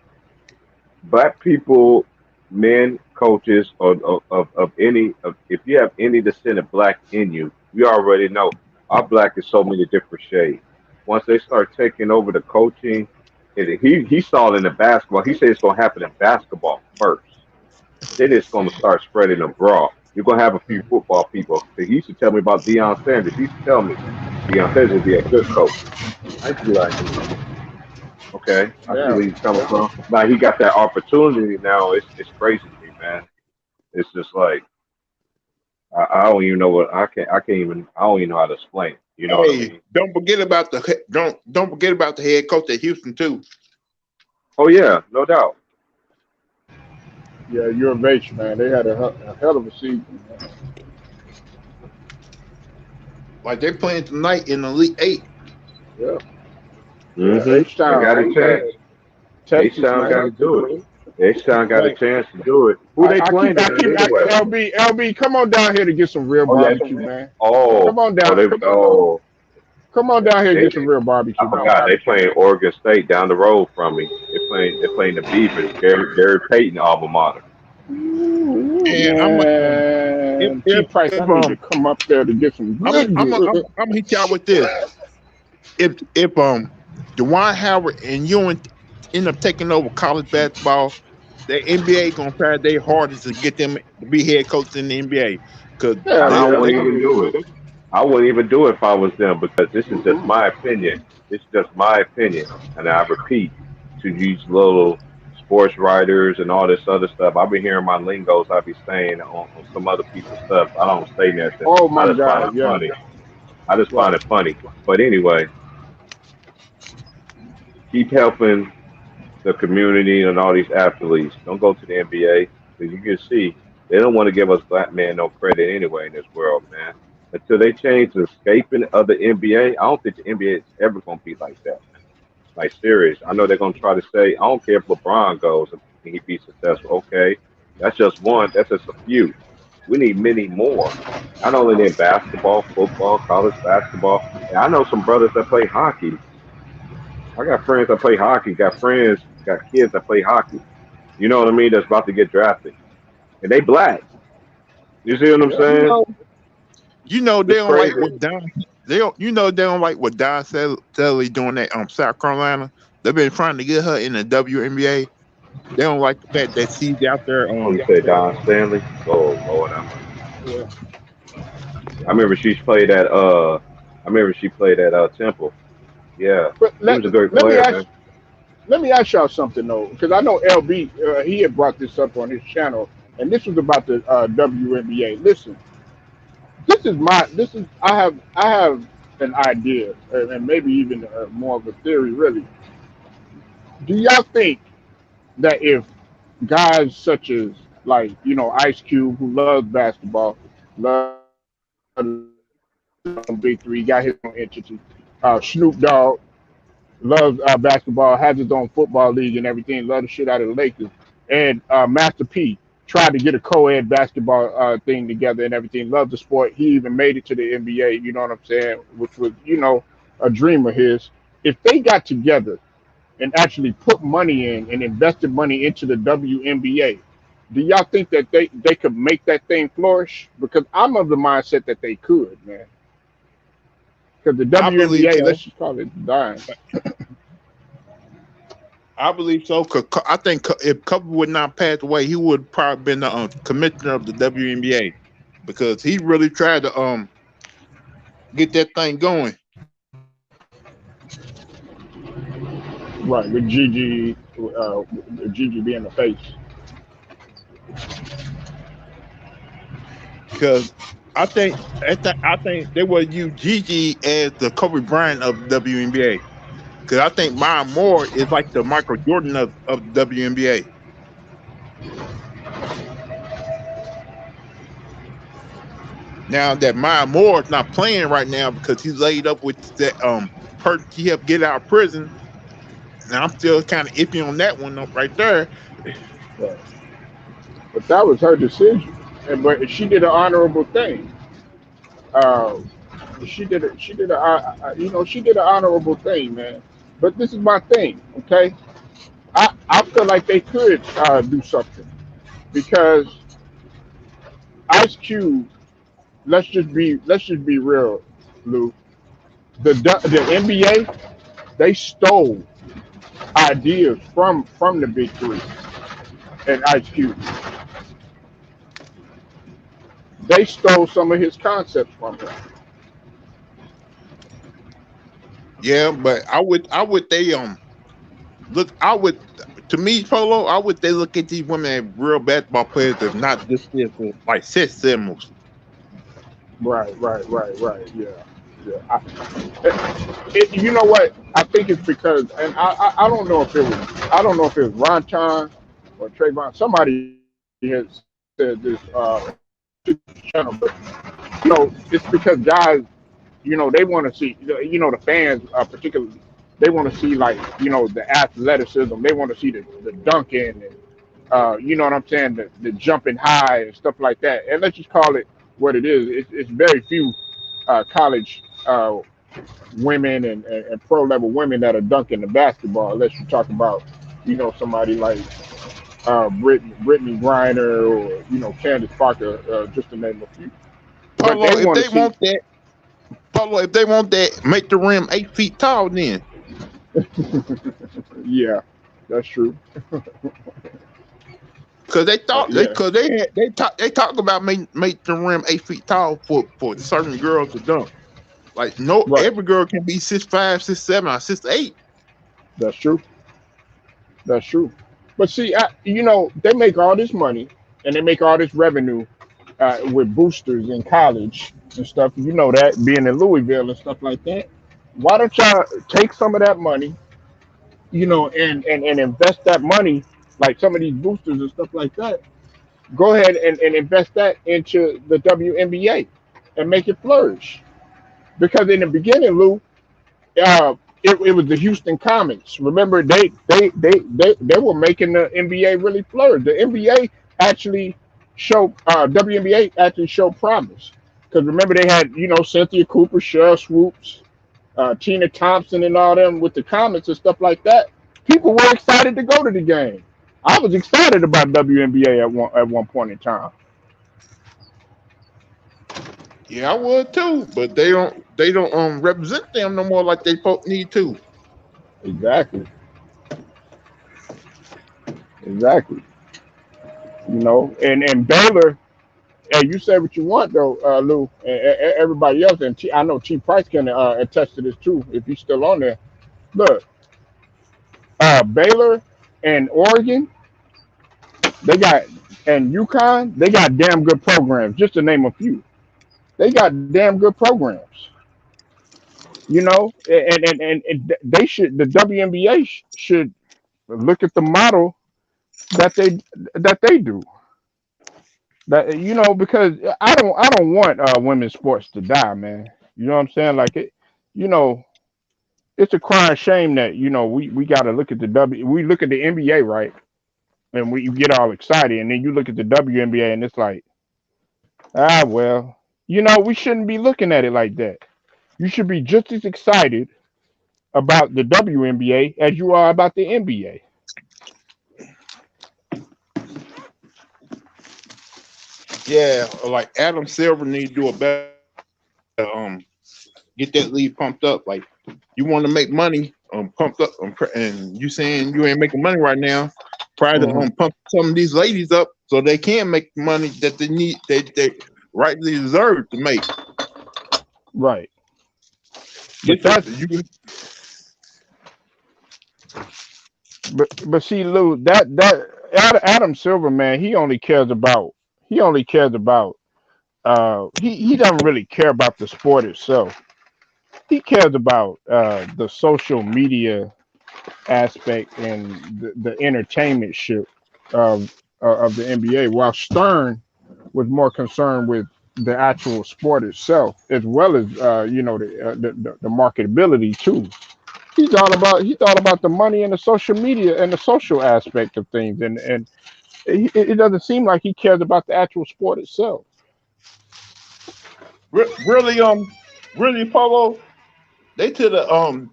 black people, men, coaches, of any, if you have any descent of black in you, you already know our black is so many different shades. Once they start taking over the coaching, he saw it in the basketball. He said it's going to happen in basketball first. Then it's going to start spreading abroad. You're going to have a few football people. He used to tell me about Deion Sanders. He used to tell me Deion Sanders would be a good coach. I used to be like, okay, I see yeah. where he's coming from. Now he got that opportunity. Now it's crazy to me, man. It's just like I don't even know what I can't even I don't even know how to explain. It. You know what I hey, mean? don't forget about the head coach at Houston too. Oh yeah, no doubt. Yeah, you're a H, man. They had a hell of a season, man. Like they're playing tonight in the Elite Eight. Yeah, yeah. Mm-hmm. H They got Town, a chance. H Texas, Town got man. to do it. H Town got a Man, chance to do it. Who they playing tonight anyway? LB, come on down here to get some real Oh yeah. barbecue, man. Oh Come on oh down, they oh come on down here and they get some real I barbecue, man. forgot they playing Oregon State down the road from me. They're playing the Beavers. Gary Payton alma mater. Ooh, And I'm man, T Price, I if need to come up there to get some good, good. I'm gonna hit y'all with this. If Dewan Howard and Ewing end up taking over college basketball, the NBA gonna try their hardest to get them to be head coach in the NBA. Cause Hell And I yeah. wouldn't even do it. I wouldn't even do it if I was them because this is just my opinion. This is just my opinion. And I repeat to these little sports writers and all this other stuff. I've been hearing my lingos I be saying on some other people's stuff. I don't say nothing. Oh I my just find it God, yeah, funny. I just find right. it funny. But anyway, keep helping the community and all these athletes. Don't go to the NBA because you can see they don't want to give us black men no credit anyway in this world, man. Until they change the escaping of the NBA, I don't think the NBA is ever going to be like that. Like serious. I know they're going to try to say, I don't care if LeBron goes and he be successful. Okay, that's just one. That's just a few. We need many more. Not only in basketball, football, college basketball. And I know some brothers that play hockey. I got friends that play hockey. Got kids that play hockey. You know what I mean? That's about to get drafted, and they black. You see what I'm Yeah, you saying? know, they It's don't like crazy. what Don they don't they don't like what Don Sally doing at South Carolina. They've been trying to get her in the WNBA. They don't like the fact that she's out there. Oh, you said Don Stanley? Oh Lord, Yeah. I remember she's played at Temple. Yeah, But he was a great let me player, ask man. let me ask y'all something though, because I know LB he had brought this up on his channel, and this was about the WNBA. Listen, this is I have an idea, and maybe even more of a theory. Really, do y'all think that if guys such as like Ice Cube, who loves basketball, loves Big Three, got his own entity, Snoop Dogg loves basketball, has his own football league and everything, love the shit out of the Lakers. And Master P tried to get a co-ed basketball thing together and everything, loved the sport. He even made it to the NBA, you know what I'm saying, which was, a dream of his. If they got together and actually put money in and invested money into the WNBA, do y'all think that they could make that thing flourish? Because I'm of the mindset that they could, man. Because the I believe WNBA, let's so. just call it dying. I believe so. 'Cause I think if Kobe would not pass away, he would probably been the commissioner of the WNBA because he really tried to get that thing going. Right, with Gigi being the face. Because I think they would use Gigi as the Kobe Bryant of the WNBA. Because I think Maya Moore is like the Michael Jordan of the WNBA. Now that Maya Moore is not playing right now because he's laid up with that person he helped get out of prison. Now I'm still kind of iffy on that one right there. Right. But that was her decision, but she did an honorable thing. Uh, she did an honorable thing, man. But this is my thing, okay? I feel like they could do something because Ice Cube. Let's just be real, Lou. The NBA, they stole ideas from the big three and Ice Cube. They stole some of his concepts from him. Yeah, but I would they look I would to me Polo I would they look at these women as real basketball players if not just as like sex symbols. Right. Yeah, yeah. You know what? I think it's because, and I don't know if it was, I don't know if it was Ron or Trayvon. Somebody has said this channel, but it's because guys, they want to see, the fans, particularly, they want to see like, the athleticism. They want to see the dunking and, you know what I'm saying, the jumping high and stuff like that. And let's just call it what it is. It's very few college women and pro level women that are dunking the basketball, unless you talk about, somebody like Brittany Griner or Candace Parker, just to name a few. But they Polo, if want to they see. want that Polo, if they want that, make the rim 8 feet tall then. Yeah, that's true. Cause they thought they Yeah, cause they had they talk about make the rim 8 feet tall for certain girls to dunk. Like no right. every girl can be 6'5", 6'7", or 6'8". That's true. That's true. But see, they make all this money and they make all this revenue with boosters in college and stuff. You know that being in Louisville and stuff like that. Why don't y'all take some of that money, and invest that money like some of these boosters and stuff like that? Go ahead and invest that into the WNBA and make it flourish. Because in the beginning, Lou, it was the Houston Comets. Remember, they were making the NBA really flourish. The NBA actually showed WNBA actually showed promise. Because remember, they had Cynthia Cooper, Cheryl Swoops, Tina Thompson, and all them with the Comets and stuff like that. People were excited to go to the game. I was excited about WNBA at one point in time. Yeah, I would too, but they don't represent them no more like they need to. Exactly. Exactly. And Baylor. And you say what you want though, Lou, and everybody else. And I know Chief Price can attest to this too, if he's still on there. Look, Baylor and Oregon, they got and UConn, they got damn good programs. Just to name a few, they got damn good programs. And they should the WNBA should look at the model that they do. That because I don't want women's sports to die, man. You know what I'm saying? Like it, you know, it's a crying shame that we got to look at we look at the NBA, right, and we get all excited, and then you look at the WNBA and it's like, well, we shouldn't be looking at it like that. You should be just as excited about the WNBA as you are about the NBA. Yeah, like Adam Silver need to do a better get that league pumped up. Like you want to make money, pumped up, and you saying you ain't making money right now. Try to Hmm. pump some of these ladies up so they can make the money that they need. They rightly deserve to make. Right, but Get the that's you. but see, Lou, Adam Silver, man, he only cares about he doesn't really care about the sport itself. He cares about the social media aspect and the entertainment ship of the NBA, while Stern was more concerned with the actual sport itself, as well as the marketability too. He thought about the money and the social media and the social aspect of things, and it doesn't seem like he cares about the actual sport itself. Really, really, Polo. They to the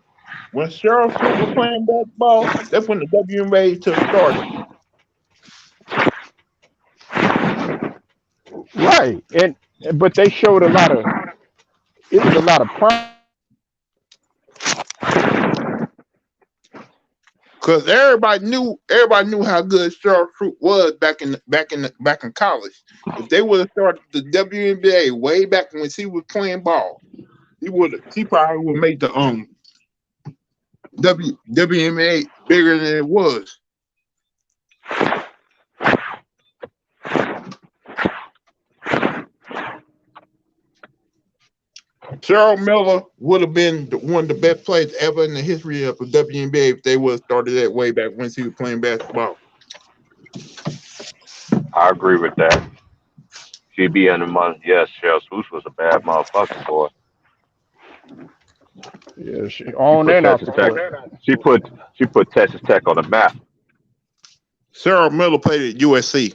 when Cheryl Swoop was playing basketball, that's when the WNBA took started. Right, and but they showed a lot of it was a lot of Cause everybody knew how good Cheryl Swoop was back in college. If they would have started the WNBA way back when she was playing ball, he probably would make the WNBA bigger than it was. Cheryl Miller would have been one of the best players ever in the history of the WNBA if they would have started that way back when she was playing basketball. I agree with that. She'd be in the money. Yes, Cheryl Swoosh was a bad motherfucker, boy. yeah, She on put and off Texas the Tech. court. She put Texas Tech on the map. Cheryl Miller played at USC.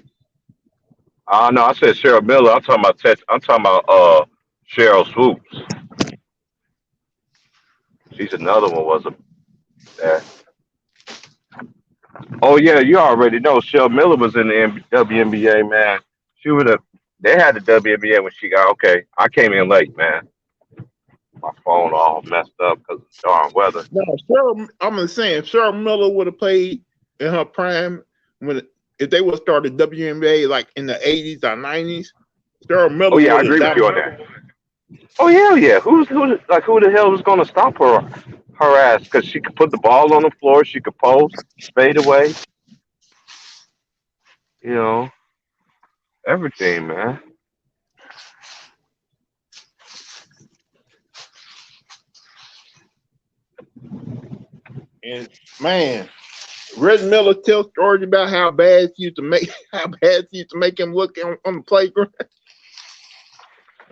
No, I said Cheryl Miller. I'm talking about I'm talking about Cheryl Swoops. She's another one. Was a that. Oh yeah, you already know. Cheryl Miller was in the WNBA, man. She would have. They had the WNBA when she got okay. I came in late, man. My phone all messed up because of the darn weather. No, I'm just saying Cheryl Miller would have played in her prime if they would have started WNBA like in the 80s or 90s. Cheryl Oh Miller yeah, I would have agree with you on dominated. that. Oh hell yeah. Who the hell was gonna stop her ass? Because she could put the ball on the floor, she could post, fade away, you know, everything, man. And man, Red Miller tells stories about how bad she used to make how bad she used to make him look on the playground.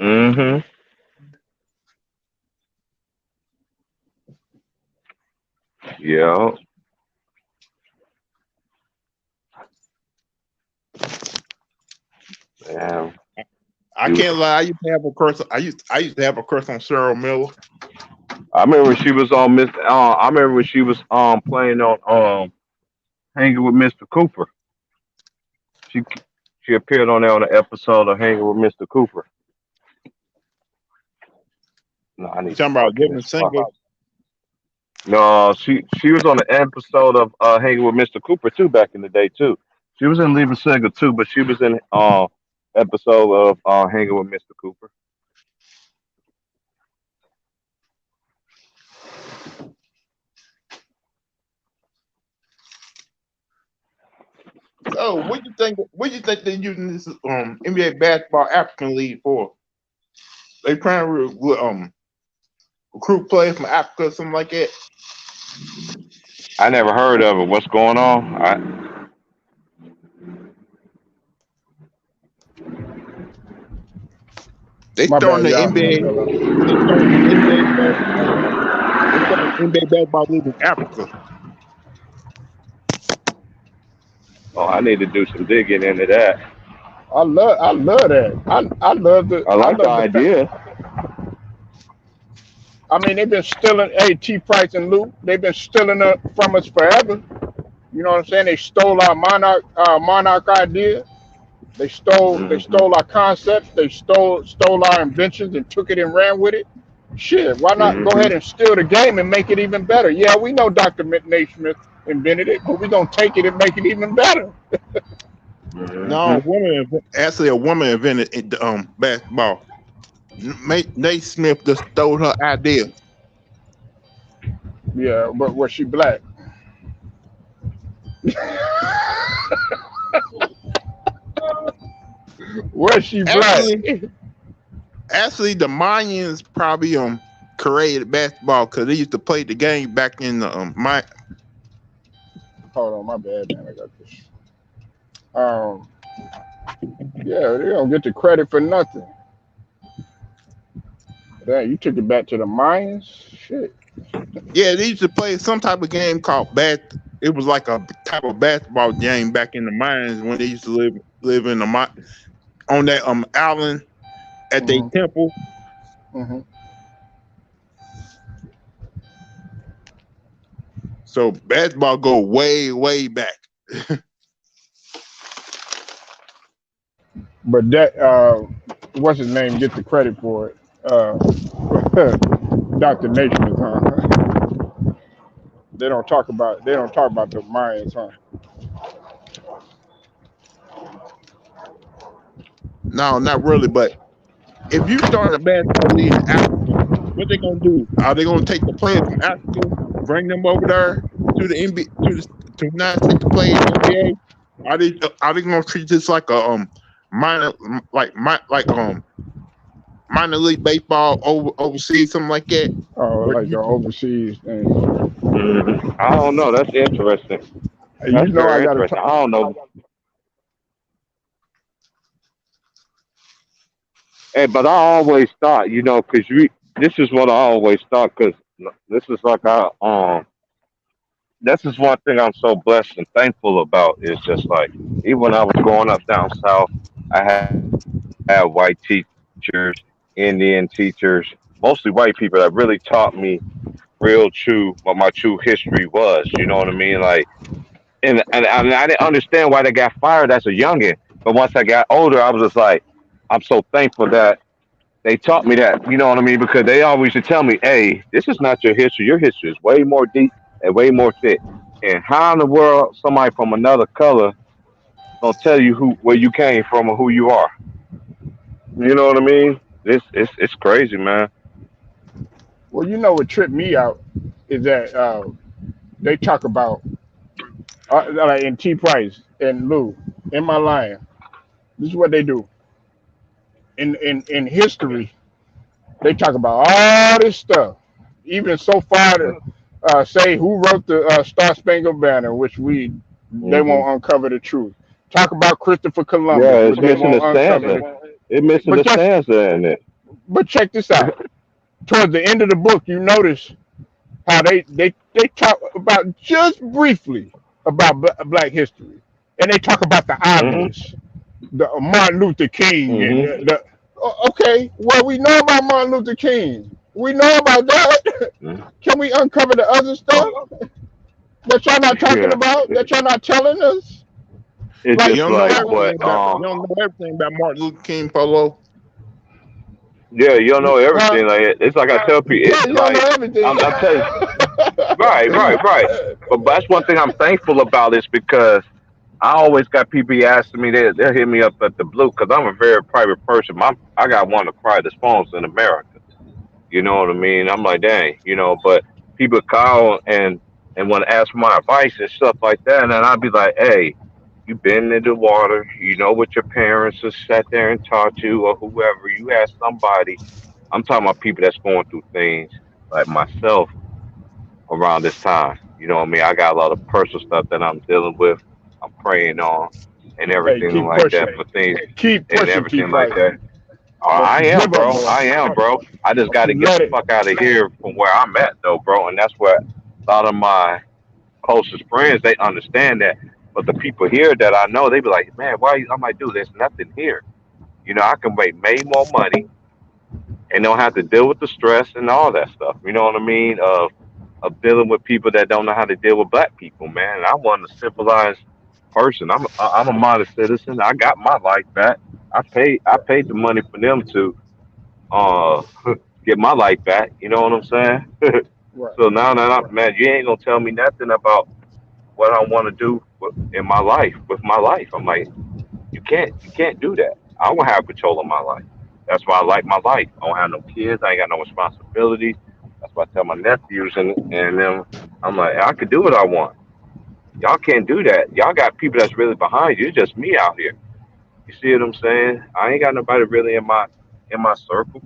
Mm-hmm. Yeah. Man. I She was can't lie. I used to have a crush. I used to have a crush on Cheryl Miller. I remember when she was on Mr. I remember when she was playing on Hanging with Mr. Cooper. She she appeared on there on an episode of Hanging with Mr. Cooper. No, I You need to talking about park in living this spot. single? No, she was on the episode of Hanging with Mr. Cooper too back in the day too. She was in Leaving Single too, but she was in episode of Hanging with Mr. Cooper. So what you think? What you think they're using this NBA basketball African League for? They trying to recruit players from Africa or something like that. I never heard of it. What's going on? They My starting bad, the y'all. NBA. They starting the NBA basketball. They starting the NBA basketball league in Africa. Oh, I need to do some digging into that. I love that. I I like the love the fact. idea. I mean, they've been stealing T Price and Lou. They've been stealing it from us forever. You know what I'm saying? They stole our monarch idea. They Hmm. stole our concepts. They stole our inventions and took it and ran with it. Shit, why not go Hmm. ahead and steal the game and make it even better? Yeah, we know Dr. Naismith invented it, but we're gonna take it and make it even better. No, Hmm. actually a woman invented basketball. Nate Smith just stole her idea. Yeah, but was she black? Was she black? Actually, actually, the Mayans probably created basketball because they used to play the game back in the my. Hold on, my bad, man. I got this. Um, yeah, they don't get the credit for nothing. Damn, you took it back to the Mayans. Shit. Yeah, they used to play some type of game called It was like a type of basketball game back in the mines when they used to live in the on that island at their Hmm. temple. Hmm. So basketball go way back. But that what's his name get the credit for it? Dr. Naismith, huh? They don't talk about the Mayans, huh? No, not really. But if you start a basketball league in Africa, what they gonna do? Are they gonna take the players from Africa, bring them over there to the NBA to United States to play in the NBA? Are they gonna treat this like a minor like minor league baseball overseas something like that? Oh, Or do like you an think overseas thing. I don't know. That's interesting. Hey, you That's know I very gotta interesting. talk. I don't know. Hey, but I always thought, because this is what I always thought, because this is like this is one thing I'm so blessed and thankful about is just like, even when I was growing up down south, I had white teachers, Indian teachers, mostly white people that really taught me real true, what my true history was. You know what I mean? Like, and I didn't understand why they got fired as a youngin. But once I got older, I was just like, I'm so thankful that they taught me that, you know what I mean? Because they always would tell me, hey, this is not your history. Your history is way more deep and way more thick. And how in the world somebody from another color gonna tell you where you came from or who you are? You know what I mean? It's crazy, man. Well, you know what tripped me out is that they talk about like in T Price and Lou. In my line, this is what they do in history. They talk about all this stuff, even so far to say who wrote the Star Spangled Banner, which they Hmm. won't uncover the truth. Talk about Christopher Yeah, Columbus, it's but they missing the won't uncover stanza. the. It missing But the guess, stanza in it. but check this out. Towards the end of the book, you notice how they talk about just briefly about black history, and they talk about the Hmm. obvious, the Martin Luther King and Hmm. okay, well we know about Martin Luther King, we know about that. Can we uncover the other stuff that y'all not talking Yeah, about, that y'all not telling us? it's Like, just like what you don't know everything about Martin Luther King Polo. yeah, you don't know huh? everything. Like it's like I tell people, Yeah, you don't know like everything. I'm telling you, Right, right, right. But that's one thing I'm thankful about is because I always got people asking me, they'll hit me up at the blue because I'm a very private person. I got one of the quietest phones in America. You know what I mean? I'm like, dang, but people call and want to ask for my advice and stuff like that, and then I'd be like, hey, you been in the water, you know what your parents have sat there and taught you, or whoever. You ask somebody. I'm talking about people that's going through things like myself around this time. You know what I mean? I got a lot of personal stuff that I'm dealing with. I'm praying on and Hey, everything keep like that pushing. for things Keep and pushing, T everything like Price. that. Don't I you am, give up, bro. boy. I am, bro. I just got Don't to you get let the it. fuck out of here from where I'm at, though, bro. And that's where a lot of my closest friends they understand that. But the people here that I know, they be like, man, why? I'm like, dude, there's nothing here. I can make more money and don't have to deal with the stress and all that stuff. You know what I mean? Of dealing with people that don't know how to deal with black people, man. And I want a civilized person. I'm a modest citizen. I got my life back. I paid the money for them to uh get my life back. You know what I'm saying? Right. So now that man, you ain't gonna tell me nothing about what I want to do in my life with my life. I'm like, you can't do that. I want to have control of my life. That's why I like my life. I don't have no kids. I ain't got no responsibilities. That's why I tell my nephews and them, I'm like, I can do what I want. Y'all can't do that. Y'all got people that's really behind you. It's just me out here. You see what I'm saying? I ain't got nobody really in my circle.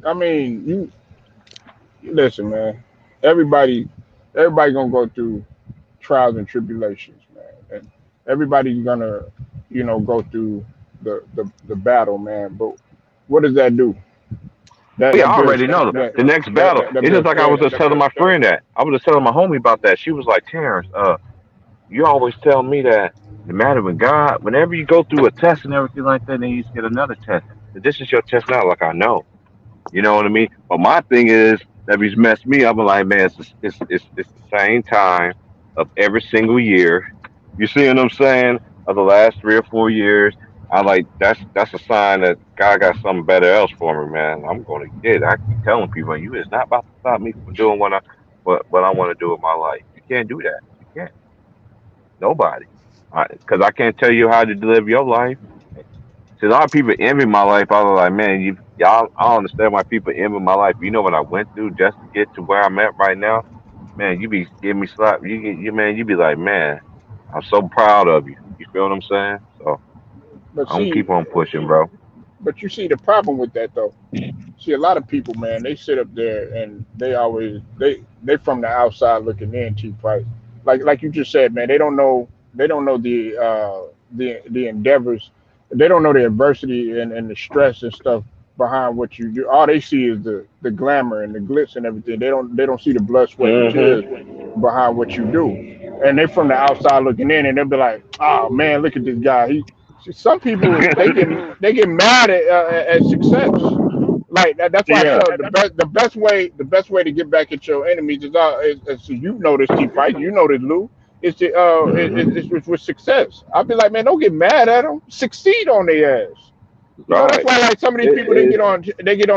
I mean, you listen, man. Everybody, everybody gonna go through trials and tribulations, man, and everybody's gonna, go through the battle, man. But what does that do? Oh That yeah, that I builds already know that the next that battle. that, that It's just builds like I was character. just telling my friend that. I was just telling my homie about that. She was like, Terrence, you always tell me that no matter when God, whenever you go through a test and everything like that, then you get another test. That this is your test now, like I know. You know what I mean? But my thing is that he's messed me up. I'm like, man, it's the same time of every single year. You see what I'm saying? Of the last 3 or 4 years. I like that's a sign that God got something better else for me, man. I'm gonna get it. I keep telling people, you is not about to stop me from doing what I want to do with my life. You can't do that. You can't. Nobody. Because I can't tell you how to live your life. See, a lot of people envy my life. I was like, man, y'all, I don't understand why people envy my life. You know what I went through just to get to where I'm at right now? Man, you be giving me slap. Man, you be like, man, I'm so proud of you. You feel what I'm saying? So But I'm gonna see, keep on pushing, bro. but you see the problem with that though. See, a lot of people, man, they sit up there and they from the outside looking in. T Price, like you just said, man, they don't know the endeavors, they don't know the adversity and the stress and stuff behind what you do. All they see is the glamour and the glitz and everything. They don't see the blood, sweat, and tears Hmm. behind what you do, and they from the outside looking in, and they'll be like, oh man, look at this guy. Some people they get mad at success. Like that's why I Yeah. tell the best way to get back at your enemies is so you know this, T Price, you know this, Lou. It's with success. I'll be like, man, don't get mad at them. Succeed on their ass. That's Right. why like some of these people It, they get on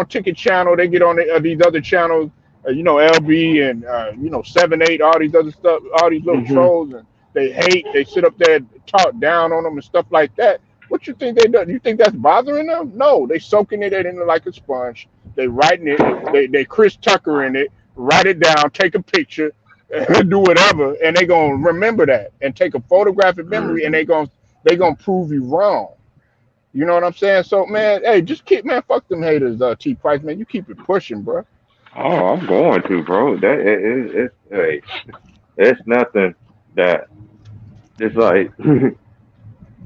Ticket Channel, they get on these other channels, LB and 7-8, all these other stuff, all these little hmm trolls, and they sit up there and talk down on them and stuff like that. What you think they do? You think that's bothering them? No, they soaking it in like a sponge. They writing it. They Chris Tucker in it. Write it down. Take a picture. Do whatever, and they gonna remember that and take a photographic memory, and hmm they gonna prove you wrong. You know what I'm saying? So man, hey, just keep man, fuck them haters, T Price, man. You keep it pushing, bro. Oh, I'm going to, bro. It's hey, it's nothing that it's like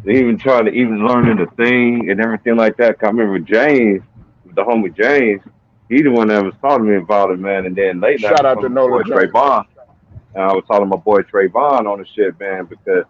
even trying to even learning the thing and everything like that. 'Cause I remember James, the homie James, he the one that was talking to me about it, man. And then lately I Shout was out to talking to my Nola boy Jones. Trayvon, and I was talking to my boy Trayvon on the shit, man, because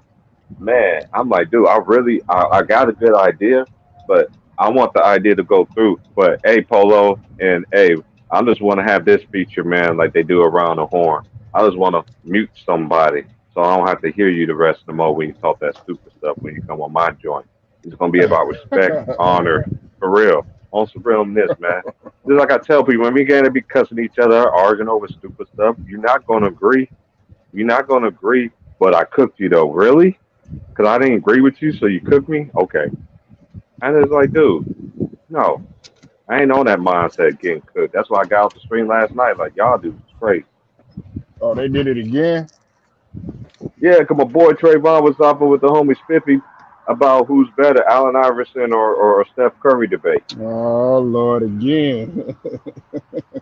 man, I'm like, dude, I got a good idea, but I want the idea to go through. But hey, Polo, and hey, I just want to have this feature, man, like they do around the horn. I just want to mute somebody so I don't have to hear you the rest of the mo when you talk that stupid stuff when you come on my joint. It's gonna be about respect, honor, for real. on some realness, man. Just like I tell people, when we gonna be cussing each other, arguing over stupid stuff, you're not gonna agree. You're not gonna agree. But I cooked you though, really? Because I didn't agree with you, so you cooked me? Okay. And it's like, dude, no, I ain't on that mindset getting cooked. That's why I got off the stream last night. Like, y'all dudes is crazy. Oh, they did it again. Yeah, because my boy Trayvon was talking with the homie Spiffy about who's better, Allen Iverson or Steph Curry debate. Oh Lord, again.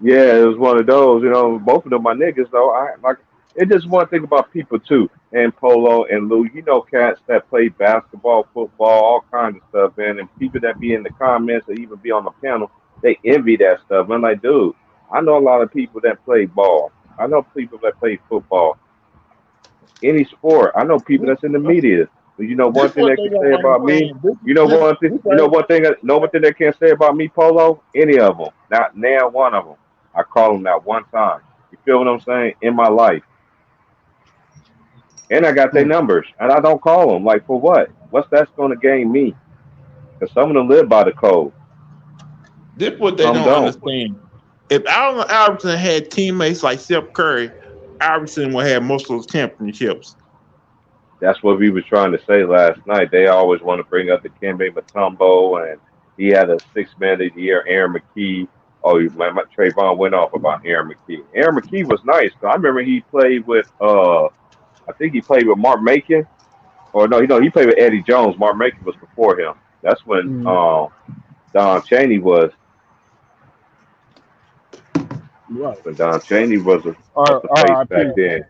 Yeah, it was one of those. Both of them my niggas though. I like it. Just one thing about people too, and Polo and Lou. Cats that play basketball, football, all kinds of stuff, man. And people that be in the comments or even be on the panel, they envy that stuff. I'm like, dude, I know a lot of people that play ball. I know people that play football. Any sport. I know people that's in the media. But one This thing what they they can don't say about me. understand. One thing. One thing. Know one thing they can't say about me, Polo. Any of them. Not now one of them. I call them that one time. You feel what I'm saying? In my life, and I got their Hmm. numbers, and I don't call them. Like for what? What's that's going to gain me? Because some of them live by the code. This what they Some don't don't. understand. If Allen Iverson had teammates like Steph Curry, Iverson would have most of those championships. That's what we was trying to say last night. They always want to bring up the Kembe Mutombo, and he had a 6 Man of the year, Aaron McKee. Oh, my Trayvon went off about Aaron McKee. Aaron McKee was nice. I remember he played with I think he played with Mark Macon, or no, he played with Eddie Jones. Mark Macon was before him. That's when Mm, Don Chaney right. was the face back R.I.P. then.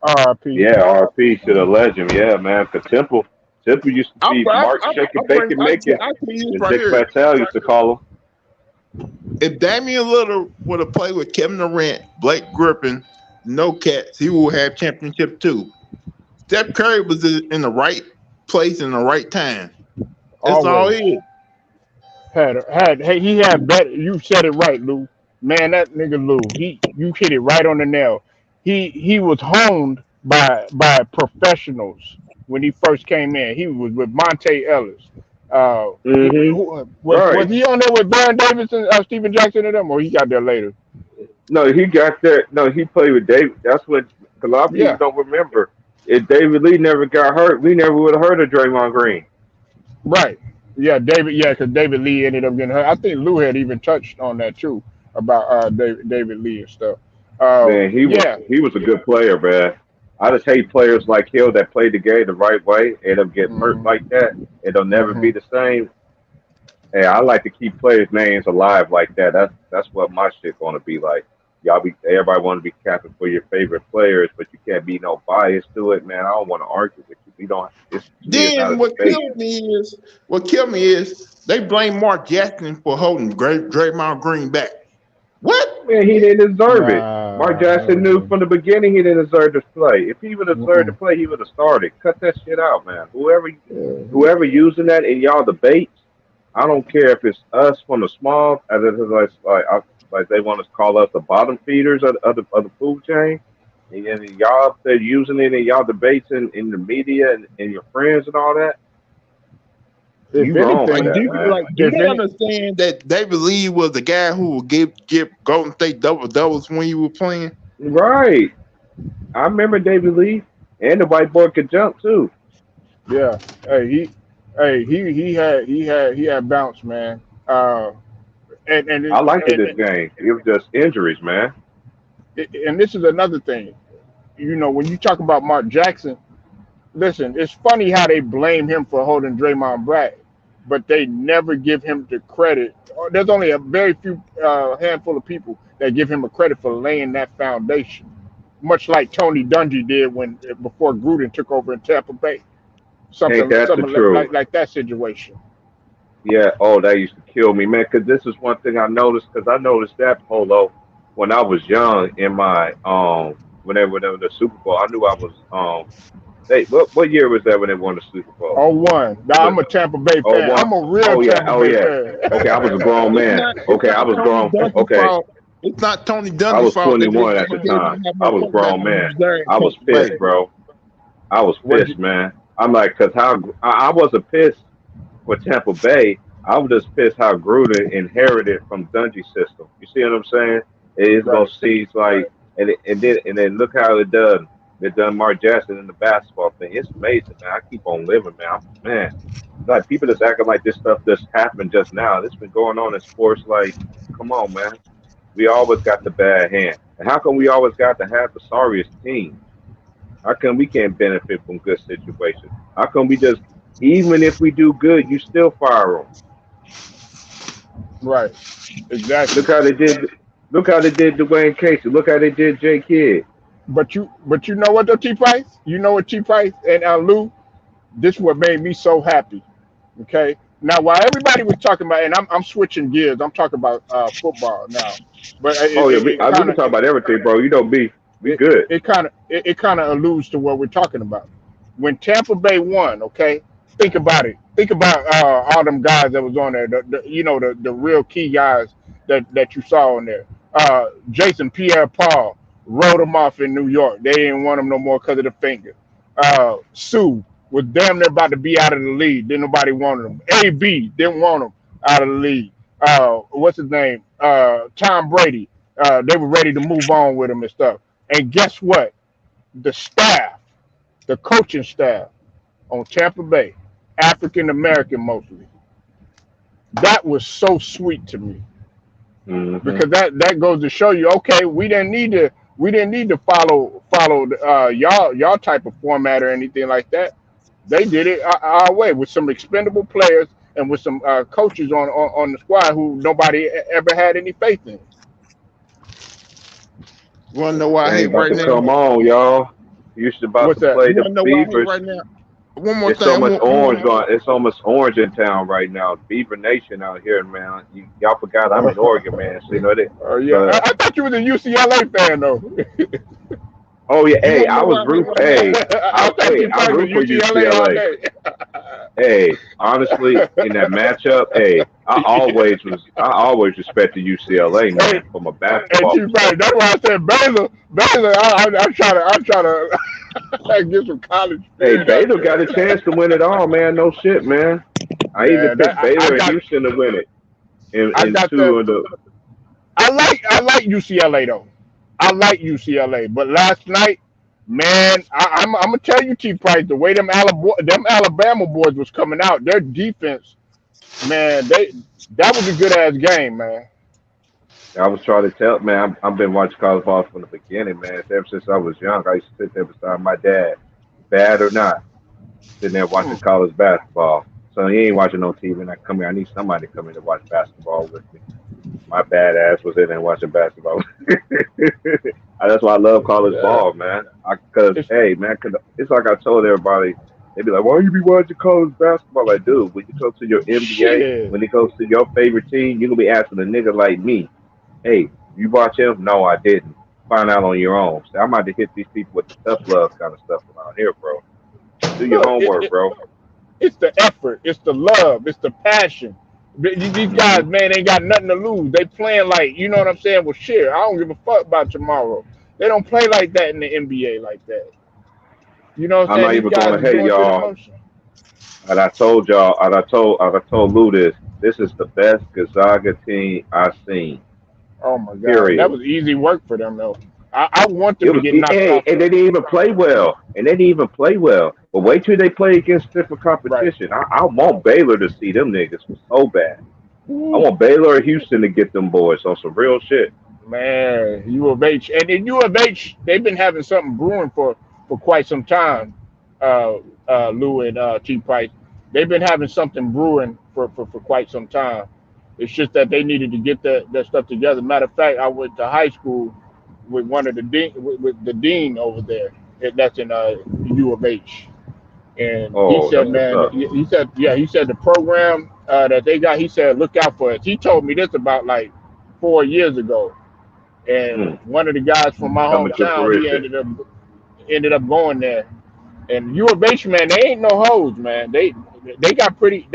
R.I.P. Yeah, RP to the legend. Yeah, man. Cause Temple used to be Mark Shake and Bake and Make it. I tell you this And right Dick here. Vitale used to call him. If Damian Lillard would have played with Kevin Durant, Blake Griffin, no cats, he would have championship too. Steph Curry was in the right place in the right time. That's all Always it is. hey, he had better. You said it right, Lou. Man, that nigga Lou, you hit it right on the nail. He was honed by professionals when he first came in. He was with Monte Ellis. Hmm. Was Right. he on there with Baron Davis and Stephen Jackson and them, or he got there later? No, he got there. No, he played with David. That's what a lot of people Yeah, don't remember. If David Lee never got hurt, we never would have heard of Draymond Green. right. Yeah, David. Yeah, because David Lee ended up getting hurt. I think Lou had even touched on that too about David Lee and stuff. Man, Yeah. he was a good player, man. I just hate players like him that play the game the right way and them get hurt Hmm. like that and they'll never be Hmm. the same. Hey, I like to keep players' names alive like that. That's what my shit gonna be like. Everybody want to be capping for your favorite players, but you can't be no bias to it, man. I don't want to argue with you. We don't. It's to me, it's not Then a debate. what killed me is they blame Mark Jackson for holding Draymond Green back. What? Man, he didn't deserve it. Mark Nah. Jackson knew from the beginning he didn't deserve to play. If he would have deserved to Mm-mm. play, he would have started. Cut that shit out, man. Yeah. Whoever using that in y'all debates, I don't care if it's us from the small, as it is like they want to call us the bottom feeders of the food chain. And then y'all, they're using it in y'all debates in the media and your friends and all that. If You wrong for Like, anything, that, man. do if you any, understand that David Lee was the guy who would give Golden State double doubles when you were playing? Right. I remember David Lee and the white boy could jump too. yeah. He had bounce, man. And and I it, liked it and, this game. It was just injuries, man. and this is another thing. When you talk about Mark Jackson, listen, it's funny how they blame him for holding Draymond back, but they never give him the credit. There's only a very few handful of people that give him a credit for laying that foundation, much like Tony Dungy did when before Gruden took over in Tampa Bay. Ain't Something that the something truth? like that situation. Yeah. Oh, that used to kill me, man. Because this is one thing I noticed. Because I noticed that Polo when I was young in my whenever the Super Bowl. I knew I was They what year was that when they won the Super Bowl? Oh one. Now Was I'm it a Tampa Bay oh fan. one? I'm a real Oh yeah. Tampa Oh Bay yeah. fan. Okay, I was a grown man. It's Okay, I not was Tony grown. Dungy's Okay, fault. It's not Tony I Dungy's was fault. They just 21 at the didn't time. have I no was a quarterback grown when he man. was there in I was Tampa pissed, Bay. bro. I was What pissed, man. I'm like, cause how I wasn't pissed for Tampa Bay. I was just pissed how Gruden inherited from Dungy system. You see what I'm saying? It's gonna Right. see like, and then look how it done. It done Mark Jackson in the basketball thing. It's amazing, man. I keep on living, man. Man, like people just acting like this stuff just happened just now. This been going on in sports. Like, come on, man. We always got the bad hand, and how come we always got to have the sorriest team? How come we can't benefit from good situations? How come we just, even if we do good, you still fire them? Right. Exactly. Look how they did. Look how they did Dwayne Casey. Look how they did Jay Kidd. But you know what though, T Price? You know what, T Price and Lou? This what made me so happy. Okay. Now, while everybody was talking about, and I'm switching gears, I'm talking about football now, but Oh yeah, we can talk about everything, bro. You know me. We good. it kind of alludes to what we're talking about. When Tampa Bay won, okay, think about it. Think about all them guys that was on there. The real key guys that you saw on there. Jason Pierre-Paul wrote them off in New York. They didn't want him no more because of the finger. Sue was damn near about to be out of the league. Didn't nobody want him. AB didn't want him out of the league. What's his name? Tom Brady. They were ready to move on with him and stuff. And guess what? The staff, the coaching staff on Tampa Bay, African American mostly, that was so sweet to me Hmm. because that goes to show you, okay, we didn't need to follow y'all type of format or anything like that. They did it our way with some expendable players and with some coaches on the squad who nobody ever had any faith in. You wanna know what I They ain't hate about right to now? come on, y'all. Houston about What's to that? play You the wanna know what I hate Beavers. right now? One more It's thing. so much orange going. It's so much orange in town right now. Beaver Nation out here, man. Y'all forgot I'm in Oregon, man. So you know that. Oh yeah, So I thought you was a UCLA fan though. oh yeah, You hey, wanna I know was what I hate root. right now? Hey, I thought you I probably was root for UCLA all UCLA. day. Hey, honestly, in that matchup, hey, I always respected UCLA, Hey, man, from a hey, basketball Chief Frank, perspective. that's why I said Baylor. Baylor, I'm trying to get some college Hey, spirit out Baylor there. got a chance to win it all, man. No shit, man. I even Man, picked I Baylor and got Houston to win it I in got two that. of the. I like UCLA though. I like UCLA, but last night, man, I'm gonna tell you, T Price, the way them Alabama boys was coming out, their defense, man, that was a good ass game, man. I was trying to tell, man. I've been watching college ball from the beginning, man. Ever since I was young, I used to sit there beside my dad, bad or not, sitting there watching Hmm. college basketball. So he ain't watching no TV, and I come here. I need somebody to come in to watch basketball with me. My bad ass was in there watching basketball. That's why I love college Yeah, ball, man. Cause it's hey, man, cause it's like I told everybody. They be like, "Why you be watching college basketball?" Like, dude, when you go to your NBA, shit, when it goes to your favorite team, you gonna be asking a nigga like me, "Hey, you watch him?" No, I didn't. Find out on your own. So I'm about to hit these people with the tough love kind of stuff around here, bro. Do your look, homework, bro. it's the effort, it's the love, it's the passion. These Hmm. guys, man, ain't got nothing to lose. They playing like, you know what I'm saying? Well, shit, I don't give a fuck about tomorrow. They don't play like that in the NBA like that. You know what I'm I'm saying? not These even guys going to is hate going through the y'all. motion. And I told y'all, and I told Lou this. This is the best Gonzaga team I've seen. Oh my God, that Period. was easy work for them though. I want It them to was, get knocked hey, off and the they didn't even play well. And they didn't even play well. But wait till they play against different right. competition. I want Baylor to see them niggas so bad. I Ooh, want Baylor or Houston to get them boys on some real shit. man, U of H, and in U of H, they've been having something brewing for quite some time. Uh, Lou and T Price, they've been having something brewing for quite some time. It's just that they needed to get that stuff together. Matter of fact, I went to high school with one of the dean with the dean over there. That's in U of H. And he Oh, said, that's what's man, up. he said, yeah, he said the program that they got, he said, look out for us. He told me this about like 4 years ago. And Mm, one of the guys from my coming to hometown, he fruition. ended up going there. And U of H, man, they ain't no hoes, man. They got pretty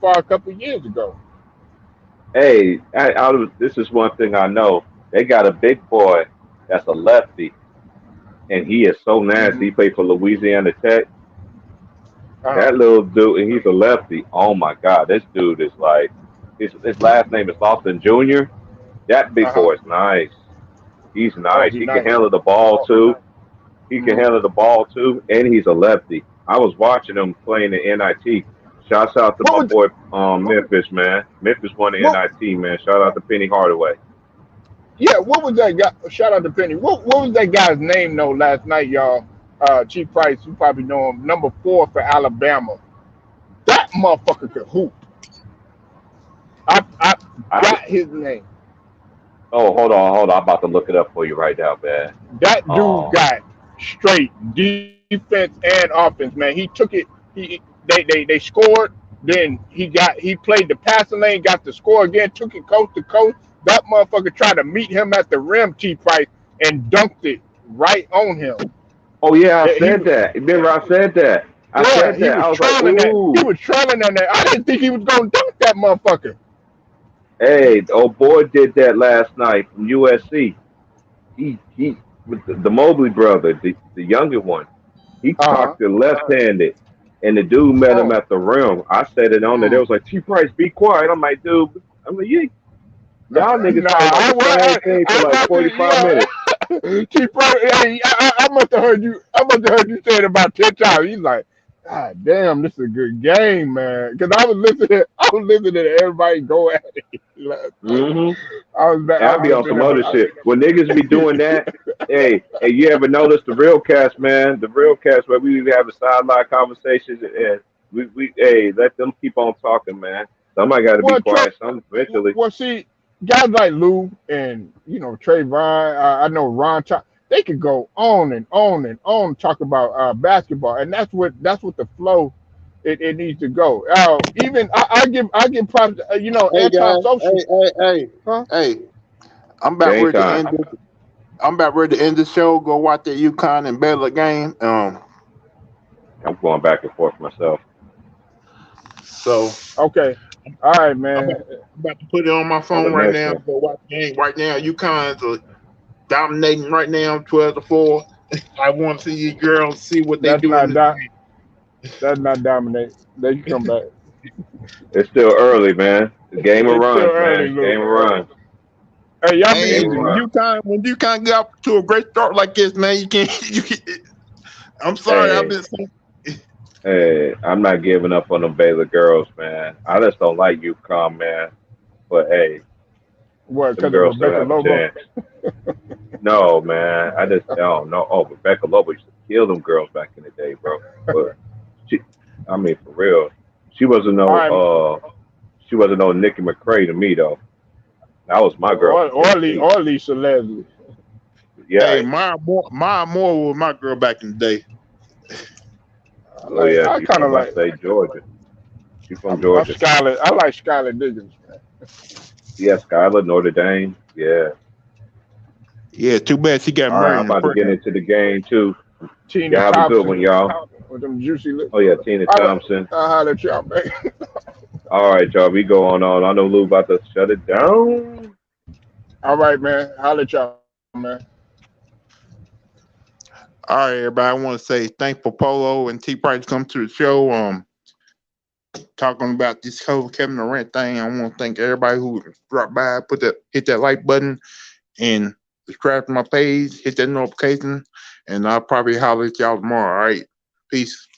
far a couple of years ago. Hey, this is one thing I know. They got a big boy that's a lefty, and he is so nasty. Hmm. He played for Louisiana Tech. Uh-huh. That little dude, and he's a lefty. Oh my God, this dude is like his last name is Lawson Jr. That big Uh-huh. boy is nice. He's Oh, nice. he He can nice. handle the ball too. He can Mm-hmm. handle the ball too, and he's a lefty. I was watching him playing the NIT. Shouts out to What my was boy Memphis, man. Memphis won the what? NIT, man. Shout out to Penny Hardaway. Yeah, what was that guy? Shout out to Penny. What was that guy's name though last night, y'all? Chief Price, you probably know him. Number 4 for Alabama. That motherfucker could hoop. I I, got his name. oh, hold on. I'm about to look it up for you right now, man. That dude Um, got straight defense and offense, man. He took it. They scored. Then he played the passing lane, got the score again, took it coast to coast. That motherfucker tried to meet him at the rim, T Price, and dunked it right on him. oh yeah, I He said that. Remember, I said that. I yeah, said he that. was I was like, trailing that. He ooh, was trailing on that. I didn't think he was gonna dunk that motherfucker. hey, the old boy did that last night from USC. He with the Mobley brother, the younger one. He Uh huh. cocked it left-handed, and the dude met him Oh. at the rim. I said it on there. They Mm. was like, T Price, be quiet. I'm like, dude. I'm like, yeah, y'all niggas Nah, talking about the same thing for I like must have, 45 minutes. Chief, hey, I must have heard you. I must have heard you say it about 10 times. He's like, God damn, this is a good game, man. Because I was listening to everybody go at it last night. Hmm And I I be was on sitting some there, other shit. When niggas be doing that, hey, you ever notice the real cast, man? The real cast where we have a sideline conversations and hey, let them keep on talking, man. Somebody got to be well, Trey, quiet. Some eventually. well, see, guys like Lou and Trayvon, I know they could go on and on and on talk about basketball, and that's what the flow it needs to go. Even I give props, Hey guys, antisocial, huh? hey. I'm about Game ready to time. end this. I'm about ready to end the show. Go watch that UConn and Baylor game. I'm going back and forth myself. So Okay, all right, I'm man. about to put it on my On the phone right next now. one. Go watch the game right now. UConn's dominating right now, 12-4. I want to see you girls see what they That's do in not this that's not dominate. They can come back. It's still early, man. The game of It's still runs, early, man. Lou. Game of runs. Hey, y'all be Hey, Game of easy, when man. runs. UConn get off to a great start like this, man, you can't. I'm sorry, I've Hey, been. hey, I'm not giving up on them Baylor girls, man. I just don't like UConn, man. But hey, What? them Because of girls still Rebecca have a Lobo? chance. No, man. I just don't know. Oh, Rebecca Lobo used to kill them girls back in the day, bro. But she, I mean, for real, she wasn't All right, she wasn't no Nikki McCray to me though. That was my girl or from or, Le- Tennessee. or Lisa Leslie. Yeah. Hey, Maya Moore was my girl back in the day. Oh yeah, I she kind from of my like. state, Georgia. She from I'm Georgia. Skylar. I like Skylar Diggins, man. Yeah, Skylar, Notre Dame. Yeah. Yeah, too bad she got All right, married I'm in the about to first. get into the game too. Tina Y'all have a good Thompson one, y'all. with them juicy lips. Oh yeah, Tina All right, Thompson. I'll holler at y'all, man. All right, y'all. We go on. I know Lou about to shut it down. All right, man. Holler at y'all, man. All right, everybody. I want to say thanks for Polo and T Price come to the show. Talking about this whole Kevin Durant thing. I want to thank everybody who dropped by, hit that like button, and subscribe to my page, hit that notification, and I'll probably holler at y'all tomorrow. All right, peace.